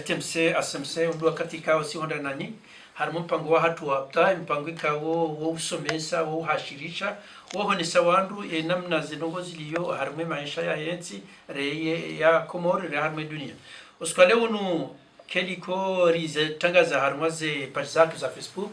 RTMC ASMC undu wakati kao si honda nani harimo mpango wa hatu wapta mpango ikawo wo usomesa wo hashirisha wo honesa wandu namna zinongo ziliyo harimo maisha ya yenzi reye ya Komori re harimo dunia uskale unu keliko rize tangaza harimo ze page zake za Facebook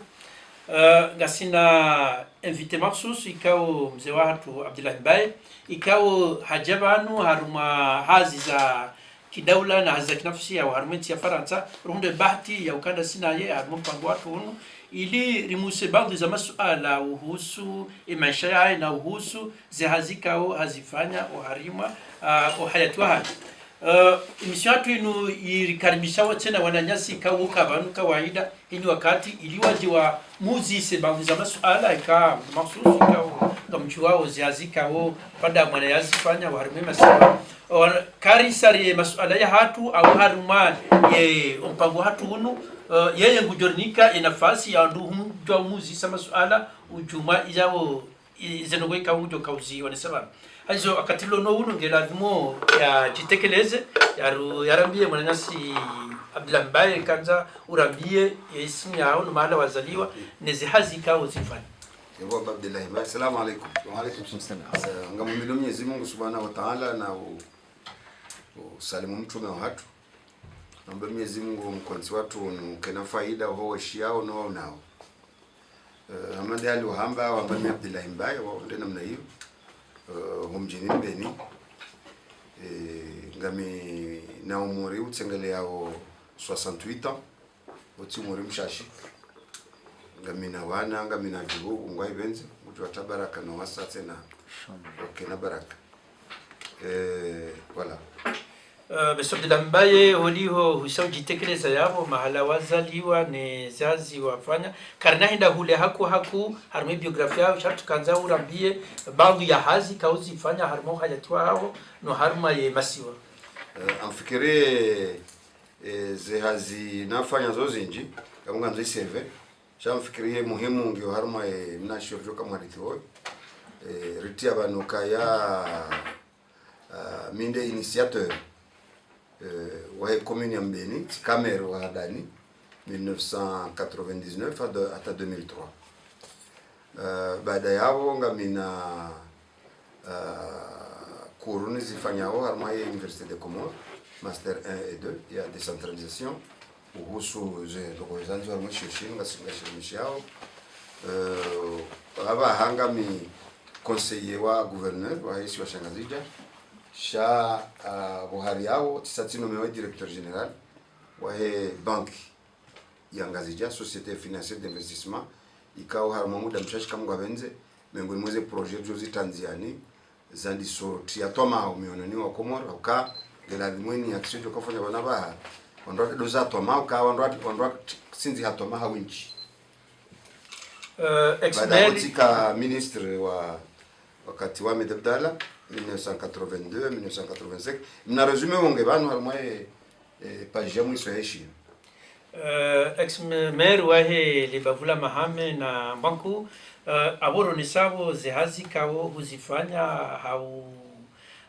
gasina invité maksus ikao mzee wa hatu Abdullah Mbaye ikao hajabanu haruma hazi za kidaula na haza kinafsi ya harumenti ya Faransa runde bahati ya ukanda sinaye harimo mpango watu unu ili rimuse baadhi za masuala uhusu maisha yao na uhusu zihazikao hazifanya uharima uhayatu hali emission yetu inu irikaribisha tena wananyasi kawo kabanu kawaida ini wakati iliwajiwa muzise baadhi za masuala ika mahsusi kao kamchuao zihazikao pada mwana yazifanya uharima sawa karisari masuala ya hatu au haruma ye mpango hatu unu yeye ngujornika inafasi ya nduhu jwa muzi sama masuala ujuma izao zenogoi kaujo kauzi wanasema hizo akatilo no unu ngeladimo ya jitekeleze yarambie mwananyasi Abdullah Mbaye kanza urambie isimu yao na mahala wazaliwa nezihazi kao zifanya Yabo Abdullah Mbaye. Assalamu alaykum. Wa alaykum assalam. Ngamumilo Mwenyezi Mungu Subhanahu wa Ta'ala na usalimu mtume wa hatu. Naomba Mwenyezi Mungu mkonzi watu kena faida ho shiao no nao. Amande ali wahamba wamba Abdullah Mbaye wa ndio namna hiyo. Humjini Beni. Ngami na umuri utsengele yao 68 ans. Oti umuri mshashi. Ngamina wana ngamina jibu ngwa ibenze mtu atabaraka na wasa tena okay na baraka voilà Beso Abdullah Mbaye holiho husajitekeleza yabo mahala wazaliwa ne zazi wafanya karna hinda hule haku harimo biografia yao shatu kanza urambie baadhi ya hazi kauzi fanya harimo hajatwa hao no harma ye masiwa amfikire ze hazi nafanya zozinji kama nzo CV shamfikirie muhimu ngio harma mnashirika kama hadithi ritia banuka ya minde initiateur wa commune ya Mbeni Kamero wa Hadani 1999 hata 2003 baada yao ngamina kuruni zifanyao harma ya Université de Comores master 1 et 2 ya décentralisation uhusu ze lokozanzo harma shishini ngasingashimisha yao aba hangami conseiller wa gouverneur wa hisi wa Shangazija sha Buhari yao tisatino mewa directeur général wa he banki ya Ngazija société financière d'investissement ikao harma muda mshashi kama gabenze mengoni mweze projet jozi Tanzania zandi so tiatoma umiononi wa Komoro uka geladimweni ya kisho kufanya banabaha wandoa doza toma uka wandoa sinzi hatoma hawinchi baada ministre wa wakati wa Ahmed Abdallah 1982 1985 mna resume wonge banu harmoe page yamu isoeshi ex-maire wahe libavula mahame na banku aboro nisabo zihazi kao huzifanya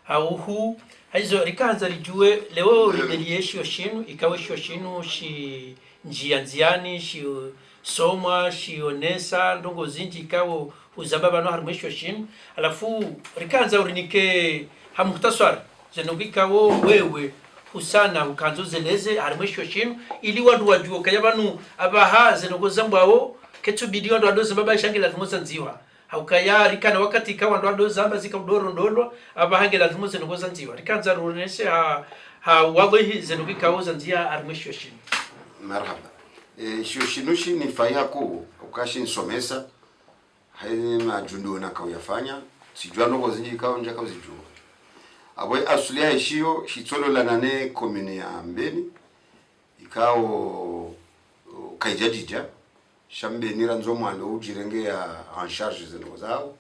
hauhu hizo rikaanza lijue leo limelieshio shinu ikawe shinu shi njia nziani shi soma shionesa ndongo zinji ikawo huzababa no harumesho shinu alafu rikaanza urinike hamuhtasar zenobika wo wewe husana ukanzo zeleze harumesho shinu ili wadu wajuo kayabanu abaha zenogo zambao ketu bidio ndo adoze baba shangi lazima zanziwa haukaya rikana wakati ikawa ndo adoze zamba zika udoro ndolwa abahange lazima zenogo zanziwa rikaanza runeshe ha wagohi zenobika wo zanzia harumesho shinu marhaba shinushi ni faiha ku ukashi nsomesa haini majundo na kauyafanya sijua ndogo zinji kao nja kao zijua abwe asulia hishio shitsolo la nane komune ya Mbeni ikao kaijadija shambe ranzo mwando ujirenge ya en charge zeno zao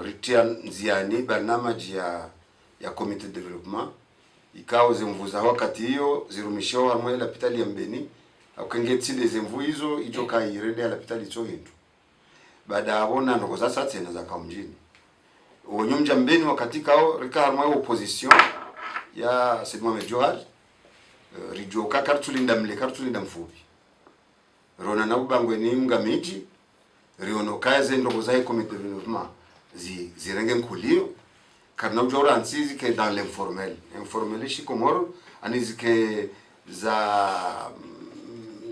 ritia nziani barnamaji ya comité de développement ikao zimvuza wakati hiyo zirumishio harmoe la pitali ya Mbeni akengeti les mvu hizo ijoka irende la pitali cho hindu baada abona ndoko sasa tena za kamjini wonyumja Mbeni wakati kao rika harmoe opposition ya Sedma Mejohar rijoka kartulinda mle kartulinda mfupi rona na ubangwe ni mgamiji riono kaze ndoko za comité de développement zirenge nkulio karna ujora ansizi ke dans l'informel informel shi komoro anizike za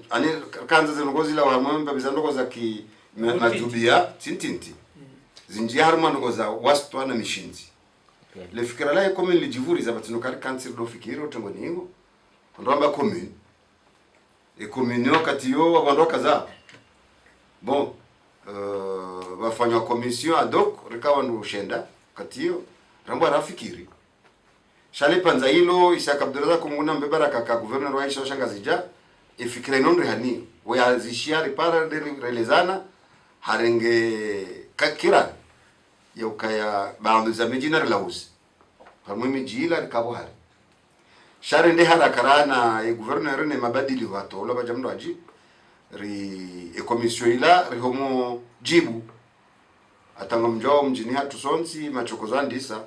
ani kanza zinogozi la wamamba bizandoko za ki majubia tintinti zinjia haruma ndoko za wastwa na mishinzi le fikira la commune lijivuri za batino kali council do fikiro tongoni ngo ndamba commune e commune wakati yo wabandoka za bon wafanya commission ad hoc rikawa ndo ushenda kati yo rambo rafikiri shale panza hilo Isaka Abdulrazak kumuna mbebara kaka governor wa Aisha Shangazija ifikira inondre hani wayazishia ripara relezana harenge kakira ya ukaya baadhi za miji na relauzi kwa miji ila rikabo hari share ndi harakarana e governor ne mabadili wato ola bajamdo aji ri e commission ila ri homo jibu atanga mjao mjini hatu sonsi machokozo ndisa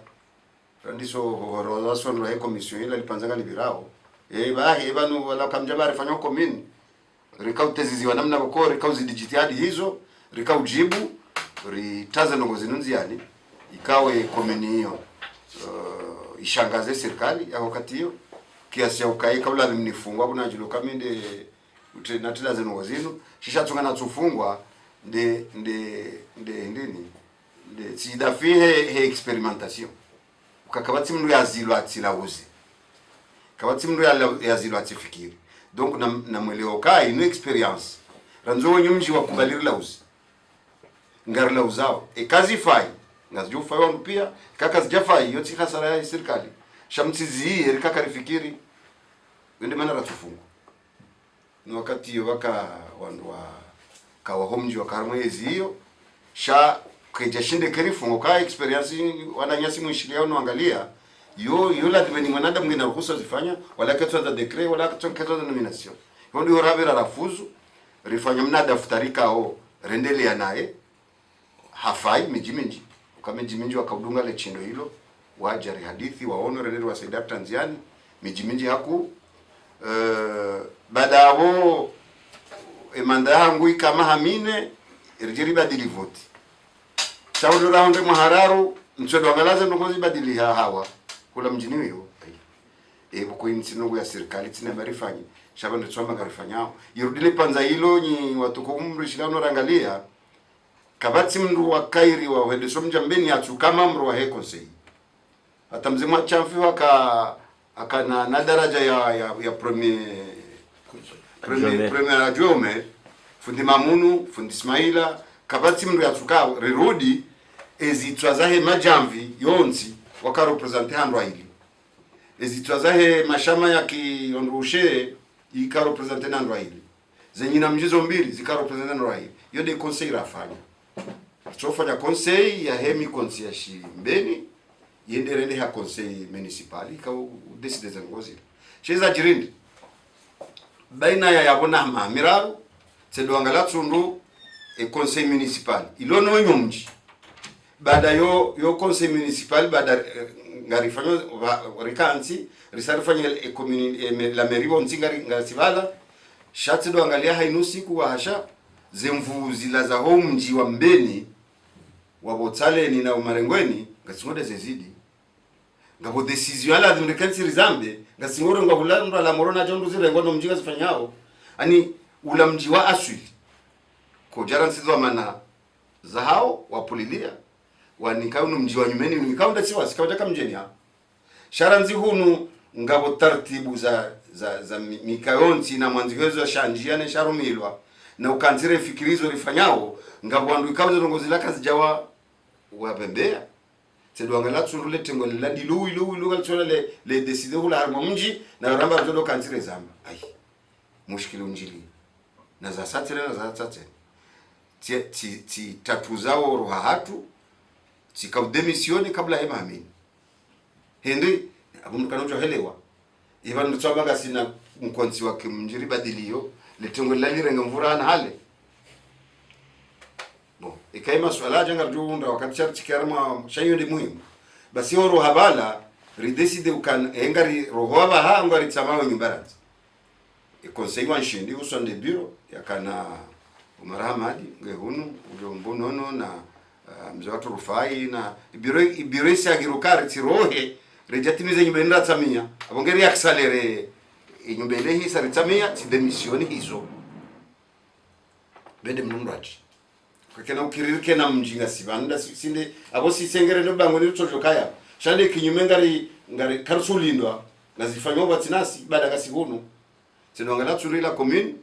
ndiso horoza sonro e commission ila lipanzanga libirao bahi banu wala kamjaba rifanya commune rikautezi wa namna bako rikauzi digitali hizo rikaujibu ritaza nongozi nunziani ikawe commune hiyo ishangaze serikali ya wakati hiyo kiasi ya ukai kabla mnifungwa kuna jilo kamende utenatila zenu wazinu shisha tunga na tufungwa ndini sidafihe he experimentation ukakabati mndu ya zilo atilauzi kabati mndu ya zilo atifikiri donc na mweleo kai no experience ranzo wenye mji wa kubaliri lauzi ngari lauzao kazi fai ngazi fai wangu pia kaka zijafai yoti hasara ya serikali shamtizi erika karifikiri wende mana ratufungu ni wakati waka wandwa kawa homji wa karmwezi hiyo sha kejashinde kerifungo ka experience wananyasi mwishilia unaangalia yo lazima ni mwanadamu ngina ruhusa zifanya wala katwa za decret wala katwa za nomination ndio rabira rafuzu rifanya mnada futarika o rendelea naye hafai mijiminji kama mijiminji wakadunga le chindo hilo wajari hadithi waono rendelea wa Saida Tanziani mijiminji haku badabo emanda hangu kama hamine irjiri badili voti saudo raunde muhararu mchedo angalaza ndogozi badili hawa kula mjini hiyo buko insinogo ya serikali tina marifanyi shaba ndo tsoma garifanyao yurudile panza hilo ni watuko umri shilano rangalia kabati mndu wa kairi wa wede somja mbeni atu kama mru wa hekonsei hata mzima chamfi akana na daraja ya premier ajome fundi Mamunu fundi Ismaila kabati mndu yatuka rirudi ezitwazahe majamvi yonzi waka representer handwa hili ezitwazahe mashama ya kionrushe ika representer handwa hili zenyina mjizo mbili zika representer handwa hili yode conseil rafanya chofanya conseil ya hemi conseil ya shimbeni yenderende ha conseil municipal ka decide za ngozi cheza jirindi baina ya yabona miraru sedo angala tsundu e conseil municipal ilono nyomji baada yo conseil municipal baada ngarifanyo rikansi risarifanya e commune la mairie bonzingari ngasibala shati do angalia hainusi kuwa hasha zemvu zilaza homji wa mbeni wabotale ni na umarengweni ngasingode zezidi ngabo decision ala ndikantsi rizambe ngasingoro ngabulando la morona jondu zirengo no mjinga zifanyao ani ula mji wa asili ko jaransi zo mana zahao wapulilia wanikao no mji wa nyumeni nikao ndasi wasikaja kama mjeni ha sharanzi hunu ngabo taratibu za mikayonzi na mwanzigezo ya shanjiane sharumilwa na ukanzire fikirizo rifanyao ngabo andu ikao zongozi la kazi jawa wabembea sedo angala tsurule tengo la dilu galtsona le décider hula harma mji na ramba rodo kanzire zamba ai mushkili unjili na za satire na za tate ti tatu zao roha hatu tikau demisioni kabla hema amini hendi abumukanojo helewa ivan mtswabaga sina mkonzi wake mjiri badilio letengo la lirenga mvura na hale bo ikaima swala janga junda wakati charti karma shayo ndi muhimu basi oro habala rideside ukan engari rohoba ha ngari tsamawe nyumbaranzi conseil wa nshindi usonde bureau yakana Umar Hamadi ngehunu ulombonono na mzee watu Rufai na bureau isi agirukari tirohe rejatimize nyumba ndra tsamia abongeri aksalere inyumba ile hii sari tsamia ti demisioni hizo bende mnumraji kakena ukiririke na mjinga sibanda sinde abo sisengere ndo bango ni tojo kaya shande kinyume ngari karsulindwa ngazifanywa batinasi baada kasihunu sinongala tsulila commune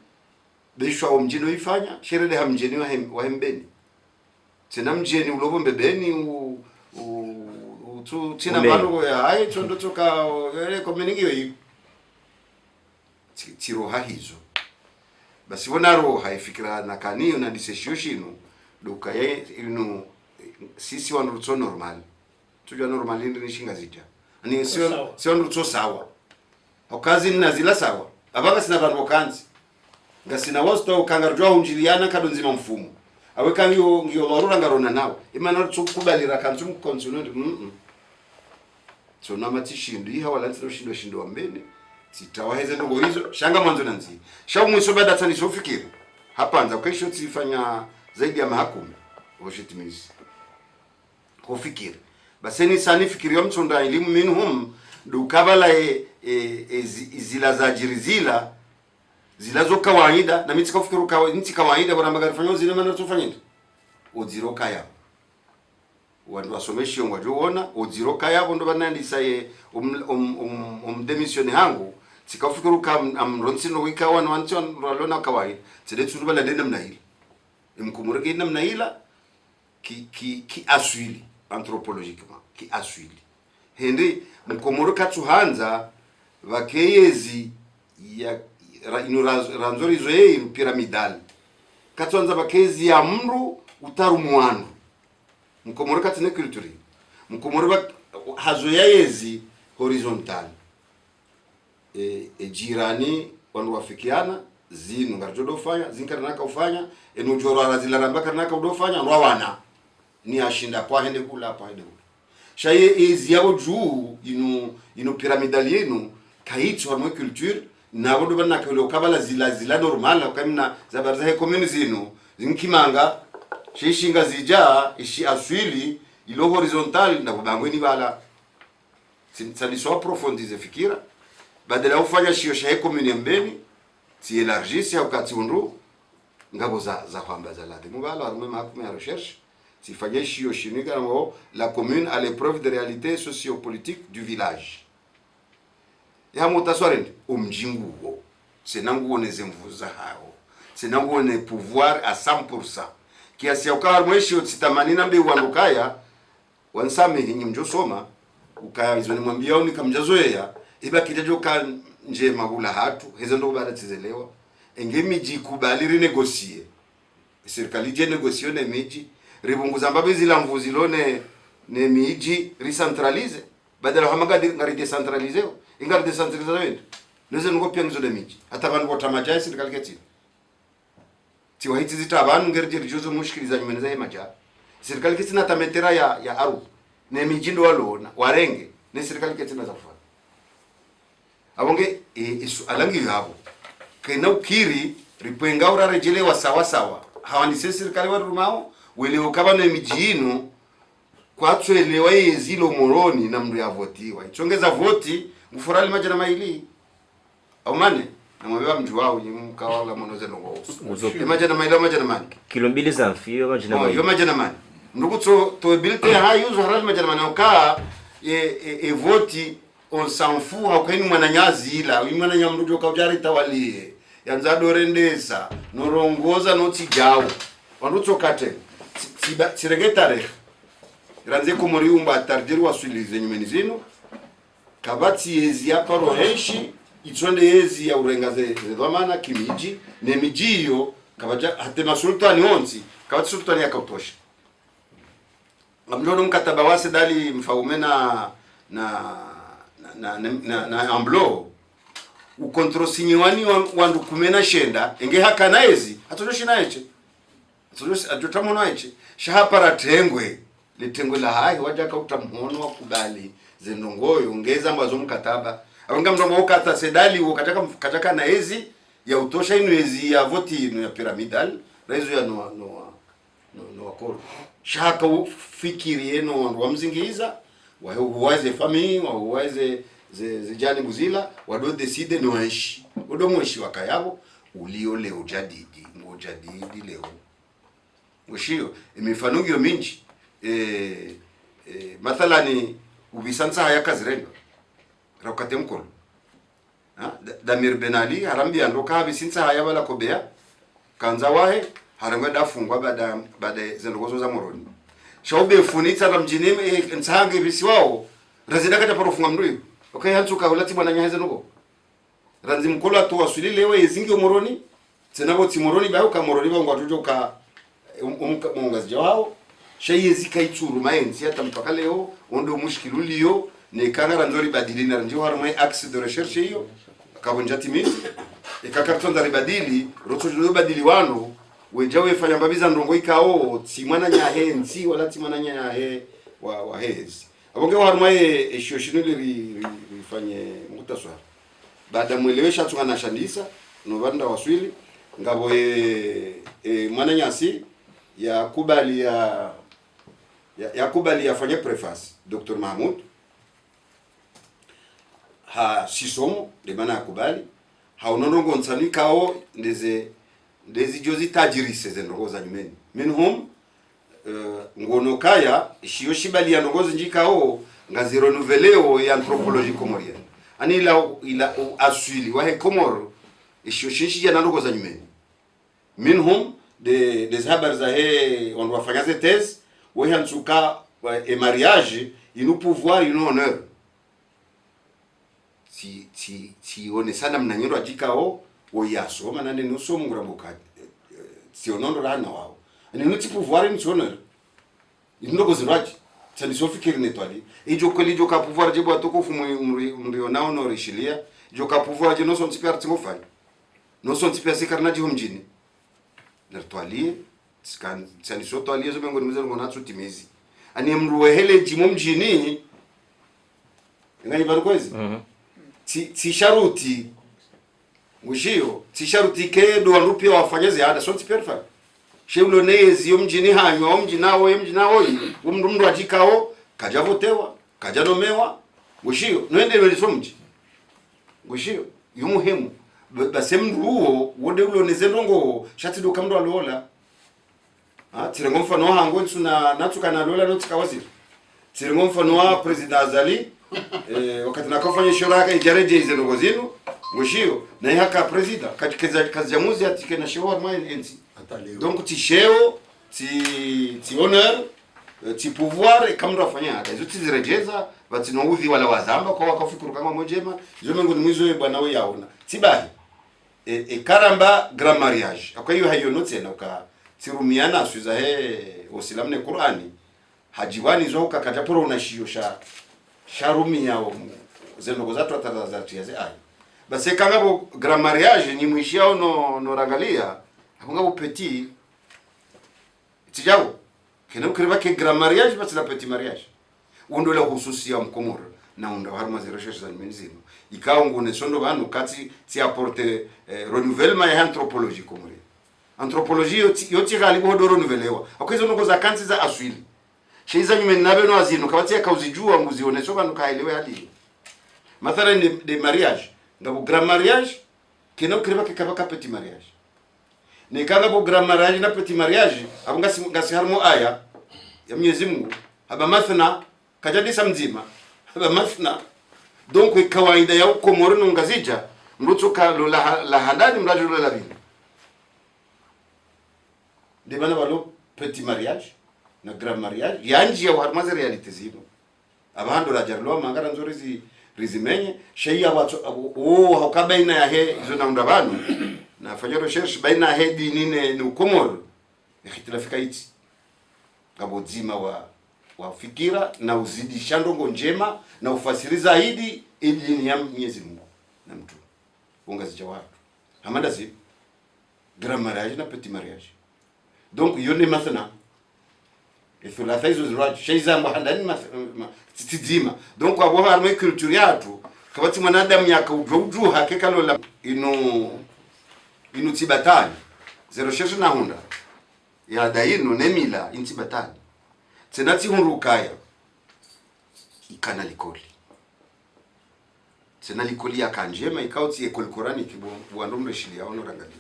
bishwa omjino ifanya sherede hamjeni wa hembeni tena mjeni ulobo mbebeni tu tina balo ya hai tondo toka ele commune hiyo tiroha hizo basi wona roha ifikira na kani na disession duka ye ino sisi wanurutso normal tujua normal ndi shinga zija ani sio nurutso sawa okazi nazila sawa abanga sina vanhu kanzi ngasina wosto kangarjwa unjiliana kadonzima mfumo awe kangiyo ngiyo marura ngarona nawo imana tsukubalira kanzu mkonsuno so namatishindu iha wala nsino shindo wambene sitawaheze ndogo hizo shanga mwanzo nanzi shamwiso bada tsani sofikira hapanza kesho tsifanya zaidi ya mahakumi oshitimizi kofikira baseni sani fikiriyo mtsonda elimu minhum dukabala zila za jirizila zila zo kawaida na mitsika fikiru kawaida bora magari fanyo zile mana tufanyenda odziro kaya wandu wasomeshi ngwajoona odziro kaya bondo banandisa ye demisione hangu tsikafikiru kam amronsino wikawa na wancho ralona kawaida tsede tsuruba la denda mnahila imkumureke ina mnahila ki aswili anthropologiquement ki aswili hende mkomoro katsuhanza vakeyezi ya ranzori zoe piramidal katsuhanza vakeyezi ya mru utarumwanu mkomoro katsine culture mkomoro hazo ya yezi horizontal jirani wandu wafikiana zinu ngarjodo fanya zinkaranaka ufanya enujoro arazilaramba karanaka udofanya nwawana ni ashinda kwa hende kula shaye ezi yabo juu ino piramidal yenu kaitso hamwe culture nabo ndo bana kalo kabala zila normal kamina zabarza he commune zinu zinkimanga shishinga zija ishi aswili ilo horizontal na kubangweni bala sini so profondize fikira badala ufanya shio shaye commune mbeni si élargisse au katundu ngabo za kwamba za lade mubala arme mahakuma ya recherche si fanyé shio shinika ngo la commune à l'épreuve de réalité sociopolitique du village ya mutaswarende umjinguo senanguoneze mvuza hao senanguone pouvoir à 100% kiasi ya ukawar mweshi tsitamani nambe wanukaya wansame hinyi mjosoma ukaya izoni mwambia uni kamjazoea iba kijajo kan nje magula hatu hezo ndo bara tizelewa engemiji kubali renegocie serikali je negocio ne miji ribunguza mbabe zila mvuzi lone ne miji recentralize badala hamaga ngari decentralize ingari decentralize wende neze ngopia ngizo de miji hata vanhu botamaja serikali keti tiwa hiti zita abantu ngeri rijozo mushikiriza nyumeneza yemaja serikali keti na tametera ya aru ne miji ndo walona warenge ne serikali keti na zafa abonge isu alangi yabo kena ukiri ripenga ura rejelewa sawa hawani serikali wa rumao wele ukabano emijino kwatswelewa yezilo moroni na mndu ya votiwa ichongeza voti ngufurali majana maili au mane na mwabewa mju wao mkawala monoze nongo majana maili majana mani kilo mbili za mfio majana maili yo majana mani ndugu to bilte hayuzo harali majana mani oka voti on s'en fout haukeni mwananyazi ila mwana nyamrujo kaujari tawalie yanza dorendesa norongoza notijawo wanduto kate siregetare ranze kumuriumba tardiru waswilize nyumeni zino kabati yezi ya paro henshi itonde yezi ya urengaze dhamana kimiji ne mijiyo kabaja hatema sultani onzi kabati sultani yakatosha amjono mkataba wase dali mfaume na amblo ukontrosinyiwani wandu kumena shenda enge hakana ezi atojoshi naeche ajotamono aiche shahapara tengwe litengwe la hai wajaka utamhono wa kubali zenongoyo ngeza mbazo mkataba awanga mdombo ukata sedali ukataka na ezi ya utosha inwezi ya voti ino ya pyramidal rezo ya no akoro shaka ufikirie no wandu wamzingiza waeze family waeze zijani buzila wado decide no aishi odo mwishi wakayabo ulio leo jadidi mojadidi leo mwishio imifanugio minji mathalani ubisansa haya kazirenga rakate mkono Damir Ben Ali harambia ndoka habisinsa haya bala kobea kanza wahe harangwa dafungwa baada zendogozo za moroni shobe funitsa ramjini nsange bisiwao razida kata parofunga mnduyo okay hantuka ulati bwana nyaheze nuko ranzi mkola to wasulile we izingi moroni tsenabo timoroni bayo ka moroni bango atujo ka mungazi wao sheye zikaitsuru maenzi hata mpaka leo ondo mushkiluliyo ne kanara ndori badili na ndio harmai axe de recherche hiyo kabonjati mimi ikakartonda ribadili rotojo badili wano wejawe fanya mbabiza ndongo ikao timwana nyahenzi wala timwana nyahe wa hezi abonge harmai eshoshinule rifanye mutaswa baada mwelewesha tungana shandisa no banda waswili ngabo mwana nyasi ya kubali afanye preface Dr. Mahmoud ha sisomo de bana yakubali ha unorongo nsani kao ndezi jozi tajirise zendogo za nyumeni minhum ngono kaya shiyo shibali ya ndongozi njikao ngazi renouveleo ya anthropologie comorienne ani ila aswili wahe komoro shiyo shishi ya ndongo za nyumeni minhum des habari za he on wafanya ze thèse wahe nsuka e mariage inu pouvoir inu honneur si one sana mnanyiro ajikao oyaso manane nuso mungurabuka si onondo rana wao ani nuti pouvoir ni honneur indoko ziraji tsani sofikiri netwali ijo ka pouvoir je bwato ko fumu mriona honor shilia jo ka pouvoir je no son super tingofanya no son super sekarna je homjini nertwali skan tsani so twali zo bengo nimeze ngona tsutimizi ani mruwehele jimo mjini ngani barukwezi ti sharuti mujio ti sharuti kedo anrupia wafanyeze ada so tiperfa sheulo nezi yo mjini hanywa mjinawo umndu ajikao kajavotewa kajanomewa mujio noende welisomji mujio yumuhemu basemndu uwo wode ulo nezendongo shati do kamdo alola tirengo mfano hango tsuna natukana lola notikawazira tirengo mfano wa president Azali wakati nakofanya shoraka ijareje izeno zinu mushio na yaka president katika kazi jamuzi atike na shoro mai enzi donc ti sheo ti honneur ti pouvoir kamdo afanya hata hizo tizirejeza bati no udhi wala wazamba kwa wakafikuru kama mojema hizo mengo ni mwizo bwana we yaona tibahi karamba grand mariage kwa hiyo hayo note na uka tirumiana suza he osilamne Qur'ani hajiwani zo kakataporo unashio sharumi yao zenogo zatu atazatiaze ai basi kangabo grand mariage ni mwishiao no rangalia akongabo petit tijao kena ukriba ke grand mariage basi la petit mariage undo la hususi ya mkomoro na unda harma zero recherche za menzino ikao ngone sondo banu kati ti apporter renouvellement ya anthropologie komori anthropologie yoti gali bodo renouvelewa akwezo ngo za kanti za aswili shiza nyume nabe no azino kabati akauzijua nguzione soka nukaelewe hadi mathalan de mariage ngabo grand mariage kena ukriba ke kabaka petit mariage ni kanga bo grand mariage na petit mariage abunga ngasi harmo aya ya Mwenyezi Mungu haba mathna kajadisa mzima haba mathna donc kawaida ya ukomoro no ngazija ndotoka la halali mrajo la bini de bana balo petit mariage na grand mariage yanji ya harmaze realite zino abando la jarlo mangara nzori rizimenye sheya watu hakabaina ya he izo na ndabano na fanya recherche baina ya he dinine ni ukomoro ikhtilafika iti ngabo zima wa fikira na uzidisha ndongo njema na ufasiri zaidi ili ya Mwenyezi Mungu na mtu ungazi watu hamada si grand mariage na petit mariage donc yone mathna ithula thaizo ziraj sheiza mhandani tizima donc abo harme culture yatu kabati mwanadamu yakaujuha kekalola ino inutibatani zero sheshi na hunda ya daino nemila intibatani tsenati hunrukaya ikana likoli tsena likoli ya kanjema ikauti ekol Qurani kibwandomre shilia ono rangali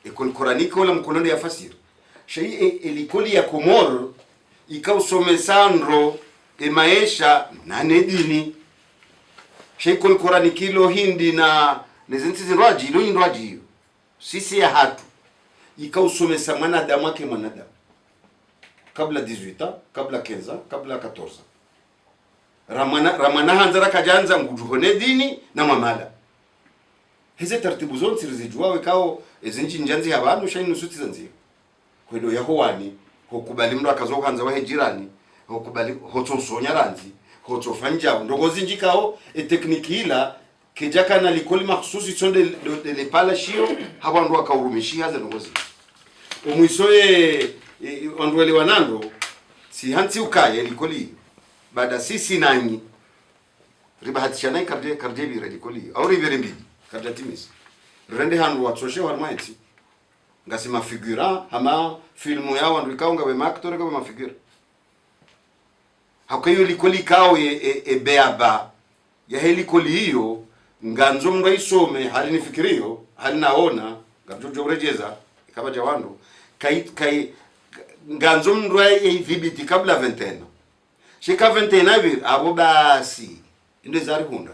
ekol Qurani kola mkolonde ya fasiri shei elikoli ya Komoro ikausomesandro maisha na nedini shei kol Qurani kilo hindi na nezinti zinraji ilo inraji hiyo sisi ya hatu ikausomesa mwanadamu wake mwanadamu kabla 18 kabla 15 kabla 14 ramana hanzara kajanza ngujuhone dini na mamala hizi taratibu zonse rizijua wekao ezinji njanzi abantu shainu suti zanzi kwedo yahowani hokubali mndo akazokanza wahe jirani hokubali hotosonya ranzi hotofanja ndogo zinjikao tekniki ila kejaka na likoli mahsusi sonde le pala shio haba ndo akaurumishi haza ndogozi omwisoye ondwele wanando si hansi ukaye likoli baada sisi nanyi ribahatishana karde bi radikoli au ribere mbili karda timis rende hanu watsoshe warmaiti ngasi mafigura ama filmu yao ndikao ngabe actor ngabe mafigura hakayo likoli kao beaba ya helikoli hiyo nganzo mndu isome hali nifikirio hali naona ngabjojo urejeza ikaba jawando kai nganzo mndu idhibiti kabla 21 shika 21 hivi abo basi inde zari hunda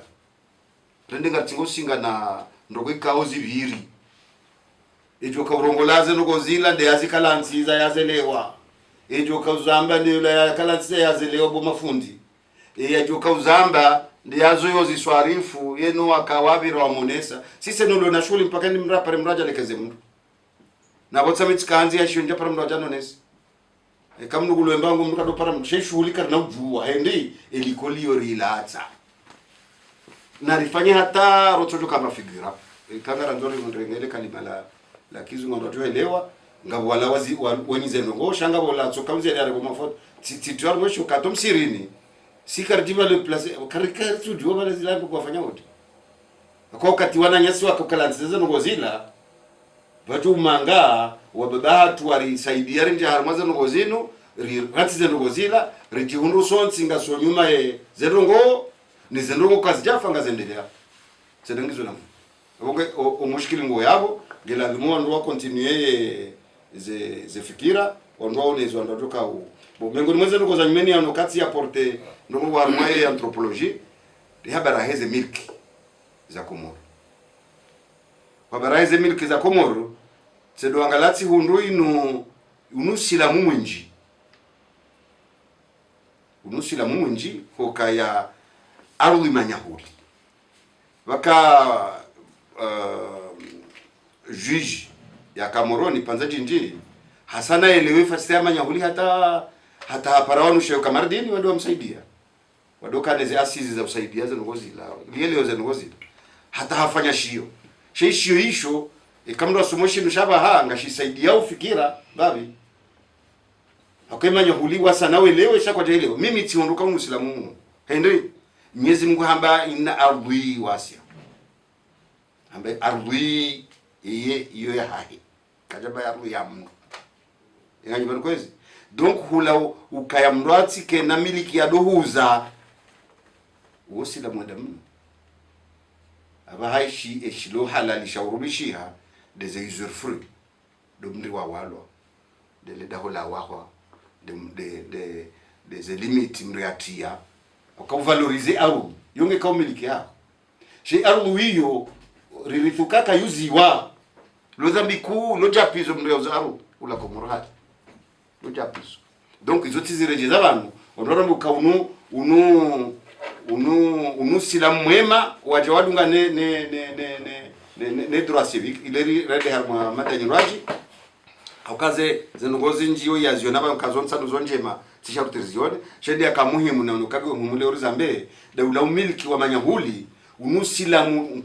rende ngatingo singa na ndogo ikao zibiri ejo ka urongolaze nuko zila de azikalansiza yazelewa ejo ka uzamba ndio ya kalansiza yazelewa bo mafundi ejo ka uzamba ndio yazo ziswarifu yenu akawabira wa monesa sisi nulo na shule mpaka ni mrapa mraja lekeze mndu na botsa mitskanzi ya shunja para mraja nonesa kamnu kulwembangu mndu kadopara msheshughulika na ujua hendi elikoliyo rilatsa na rifanye hata rotojo kama figura kangara ndori ndrengele kalima la kizungu ndo tuelewa ngabo wala wazi wenyize ndongo shanga bola tsoka mzeli ari kwa mafoto titwar mwisho katom sirini sikardiva le place karika studio bale zila kwa fanya wote kwa wakati wana nyasi wako kalanziza ngo zila watu manga wababatu walisaidia nje harmaza ngo zino ratize ngo zila rijihundu sonsi ngaso nyuma zerongo ni zerongo kazijafa ngazendelea sedengizo namu oke umushikili ngo yabo gela limo ndo continue ze fikira ndo unezo ndo toka u mengo nimeze ngo za nyumeni ano kati ya porte ndo wa mwaye anthropologie de habara heze milki za Komoro wabara heze milki za Komoro sedo angalati hundu unusila mumwinji hokaya aruli manyahuli waka juge ya Kamoroni panza jinji hasana elewe fasi ya manyahuli hata parawanu sheo kamardini wando wamsaidia wadoka neze asizi za usaidia za ngozila lieleo za ngozila hata hafanya shio shio hisho ikamdo asomoshi nushaba hanga shisaidia ufikira babi akema nyahuliwa sana welewe shakwa jelewe mimi tiondoka muislamu hende Mwenyezi Mungu hamba ina ardhi wasia ambe ardhi iyo ya hahi kajaba ardhi ya Mungu inganyibana kwezi donc hula ukaya mrwati ke na miliki ya dohuza wosila mwadamu aba haishi eshilo halali shawrubishiha des usufruits de mri wa walo de le dahola wahwa de limiti mriatia ukavalorize aru yonge ka umiliki yako she aru hiyo ririthukaka yuziwa lozambiku lojapizo mri wa aru ula komorhat lojapizo donc izo tizirejeza abantu ondora mbuka unu silamu mwema waje wadunga ne droit civique ileri rede harma madanyi raji aukaze zenongozi njiyo yaziona ba kazonsa nuzonjema tisharutirizione shedi akamuhimu na unukage umumule orizambe daula umiliki wa manyahuli unusilamu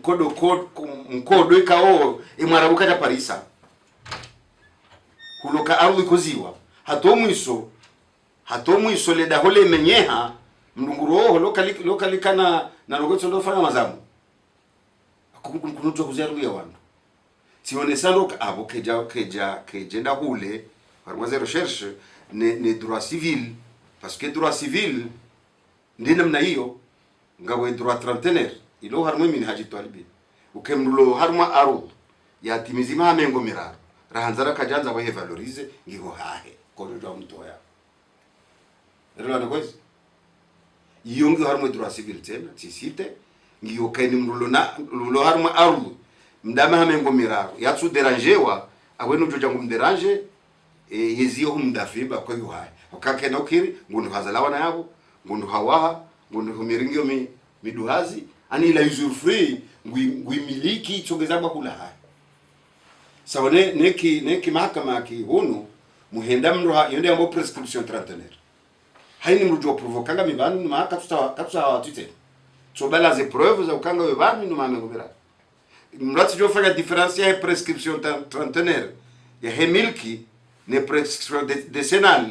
mkodo ikao imarabuka ta parisa huloka arudi koziwa hatomwiso le dahole menyeha mndunguro lokalikana na logoto ndo fanya mazamu kunutwa kuzeru ya wandu tionesano abo kejenda hule par zero recherche ne droit civil parce que droit civil ndina mna hiyo ngawe droit trentenaire ilo harmo min haji talibi ukemrulo harma aro ya timizima amengo miraro rahanzara kajanza wa valorize ngiho hahe kodo mtoya rela na kwezi yongi harmo droit civil tena tisite ngiyo kaini mrulo na lulo harma aro mdama amengo miraro ya tsu derangewa awenu joja ngumderange yeziyo humdafiba kwa hiyo hahe wakake na ukiri ngundu hazalawa na yabo ngundu hawaha ngundu humiringio miduhazi ani la usufruit ngui chongezagwa kula haya sawa neki mahakama ki hono muhenda mroha yonde ambo prescription trentenaire haini mrujo provokanga mibanu ma katsa tite so bala ze preuves za ukanga webanu no mame ngobera mrati jo fanya difference ya prescription trentenaire ya hemilki ne prescription decenal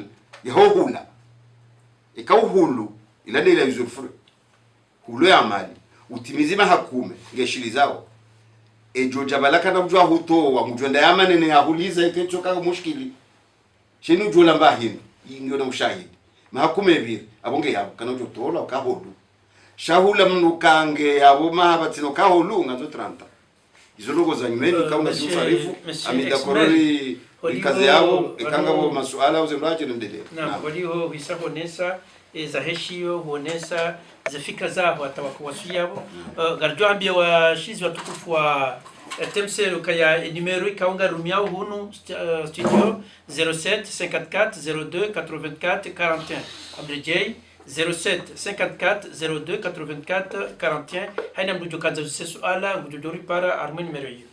ya hula ikauhulu ila ila usufruit hulu ya mali utimizima hakume ngeshili zao ejo jabalaka na mjwa huto wa mjwenda ya manene ya huliza ikechoka mushkili shinu jola mbahini ngiona ushahidi mahakume biri abonge yabo kana ujo tola ukahodu shahula mnukange yabo mahabatino kaholu ngazo 30 izo logo za nyumeni kaunga jufarifu amida korori kazi yabo ikanga bo masuala uzemraje ndele na waliho hisabonesa za heshio huonesa za fikra zao atawakuwasiabo garjo ambia washizi watukufu wa temsero kaya numero ikaunga rumiao hunu studio 07 54 02 84 41 abdj 07 54 02 84 41 haina mdujo kaza suala ngujori para arme numero hiyo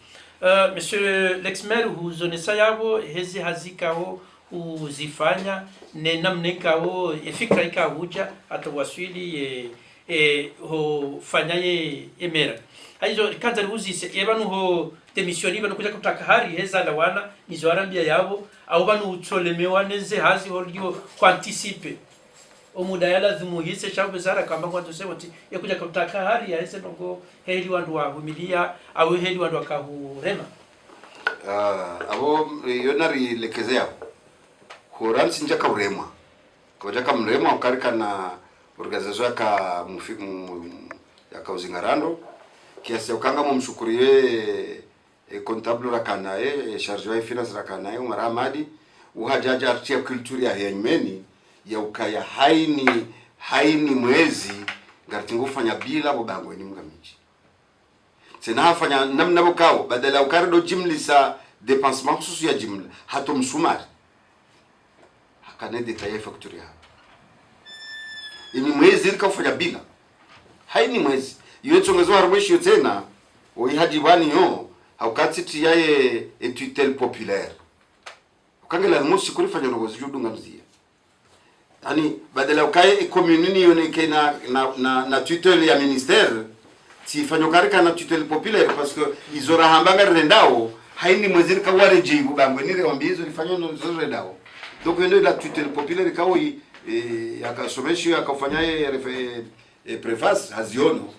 monsieur l'ex-maire huzonesa yabo hezi hazikao uzifanya ne namne kao efikra ikahuja atawasili ho fanyaye emera hizo kanza uzise ebanu ho demisioni banu kuja kutaka hari heza lawana nizoarambia yabo au banu utolemewa neze hazi holio kwantisipe omuda yala dhumuhise shabu zara kamba kwa tusewoti yakuja kutaka hari ya heze nongo heli wandu wa humilia au heli wandu wakahurema abo yonari lekezea Koran sinja ka urema. Kwa jaka mrema ukarika na organization yaka yaka uzingarando kiasi ukanga mumshukuriye comptable rakanaye charge wa finance rakanaye Umar Ahmadi uhajaja artia culture ya yenyemeni ya ukaya haini mwezi ngatingo fanya bila bobango ni mgamiji tena afanya namna bokao badala ukardo jimlisa dépensement susu ya jimla hatom sumari kana detaye facture ya ini mwezi kafanya bila haini mwezi yetsongezo harmweshi tena oyihaji bani yo haukatiti yaye tutelle populaire ukangela musi kurifanya ngozi judunga mzia yani badala ukaye community yone na tutelle ya ministère tifanya karika na tutelle populaire parce que izora hambanga rendao haini mwezi kaware jibu bangwe nire wambizo lifanya no rendao donc ndio la tutelle populaire kaoi yakasomeshwa akafanyaye preface haziono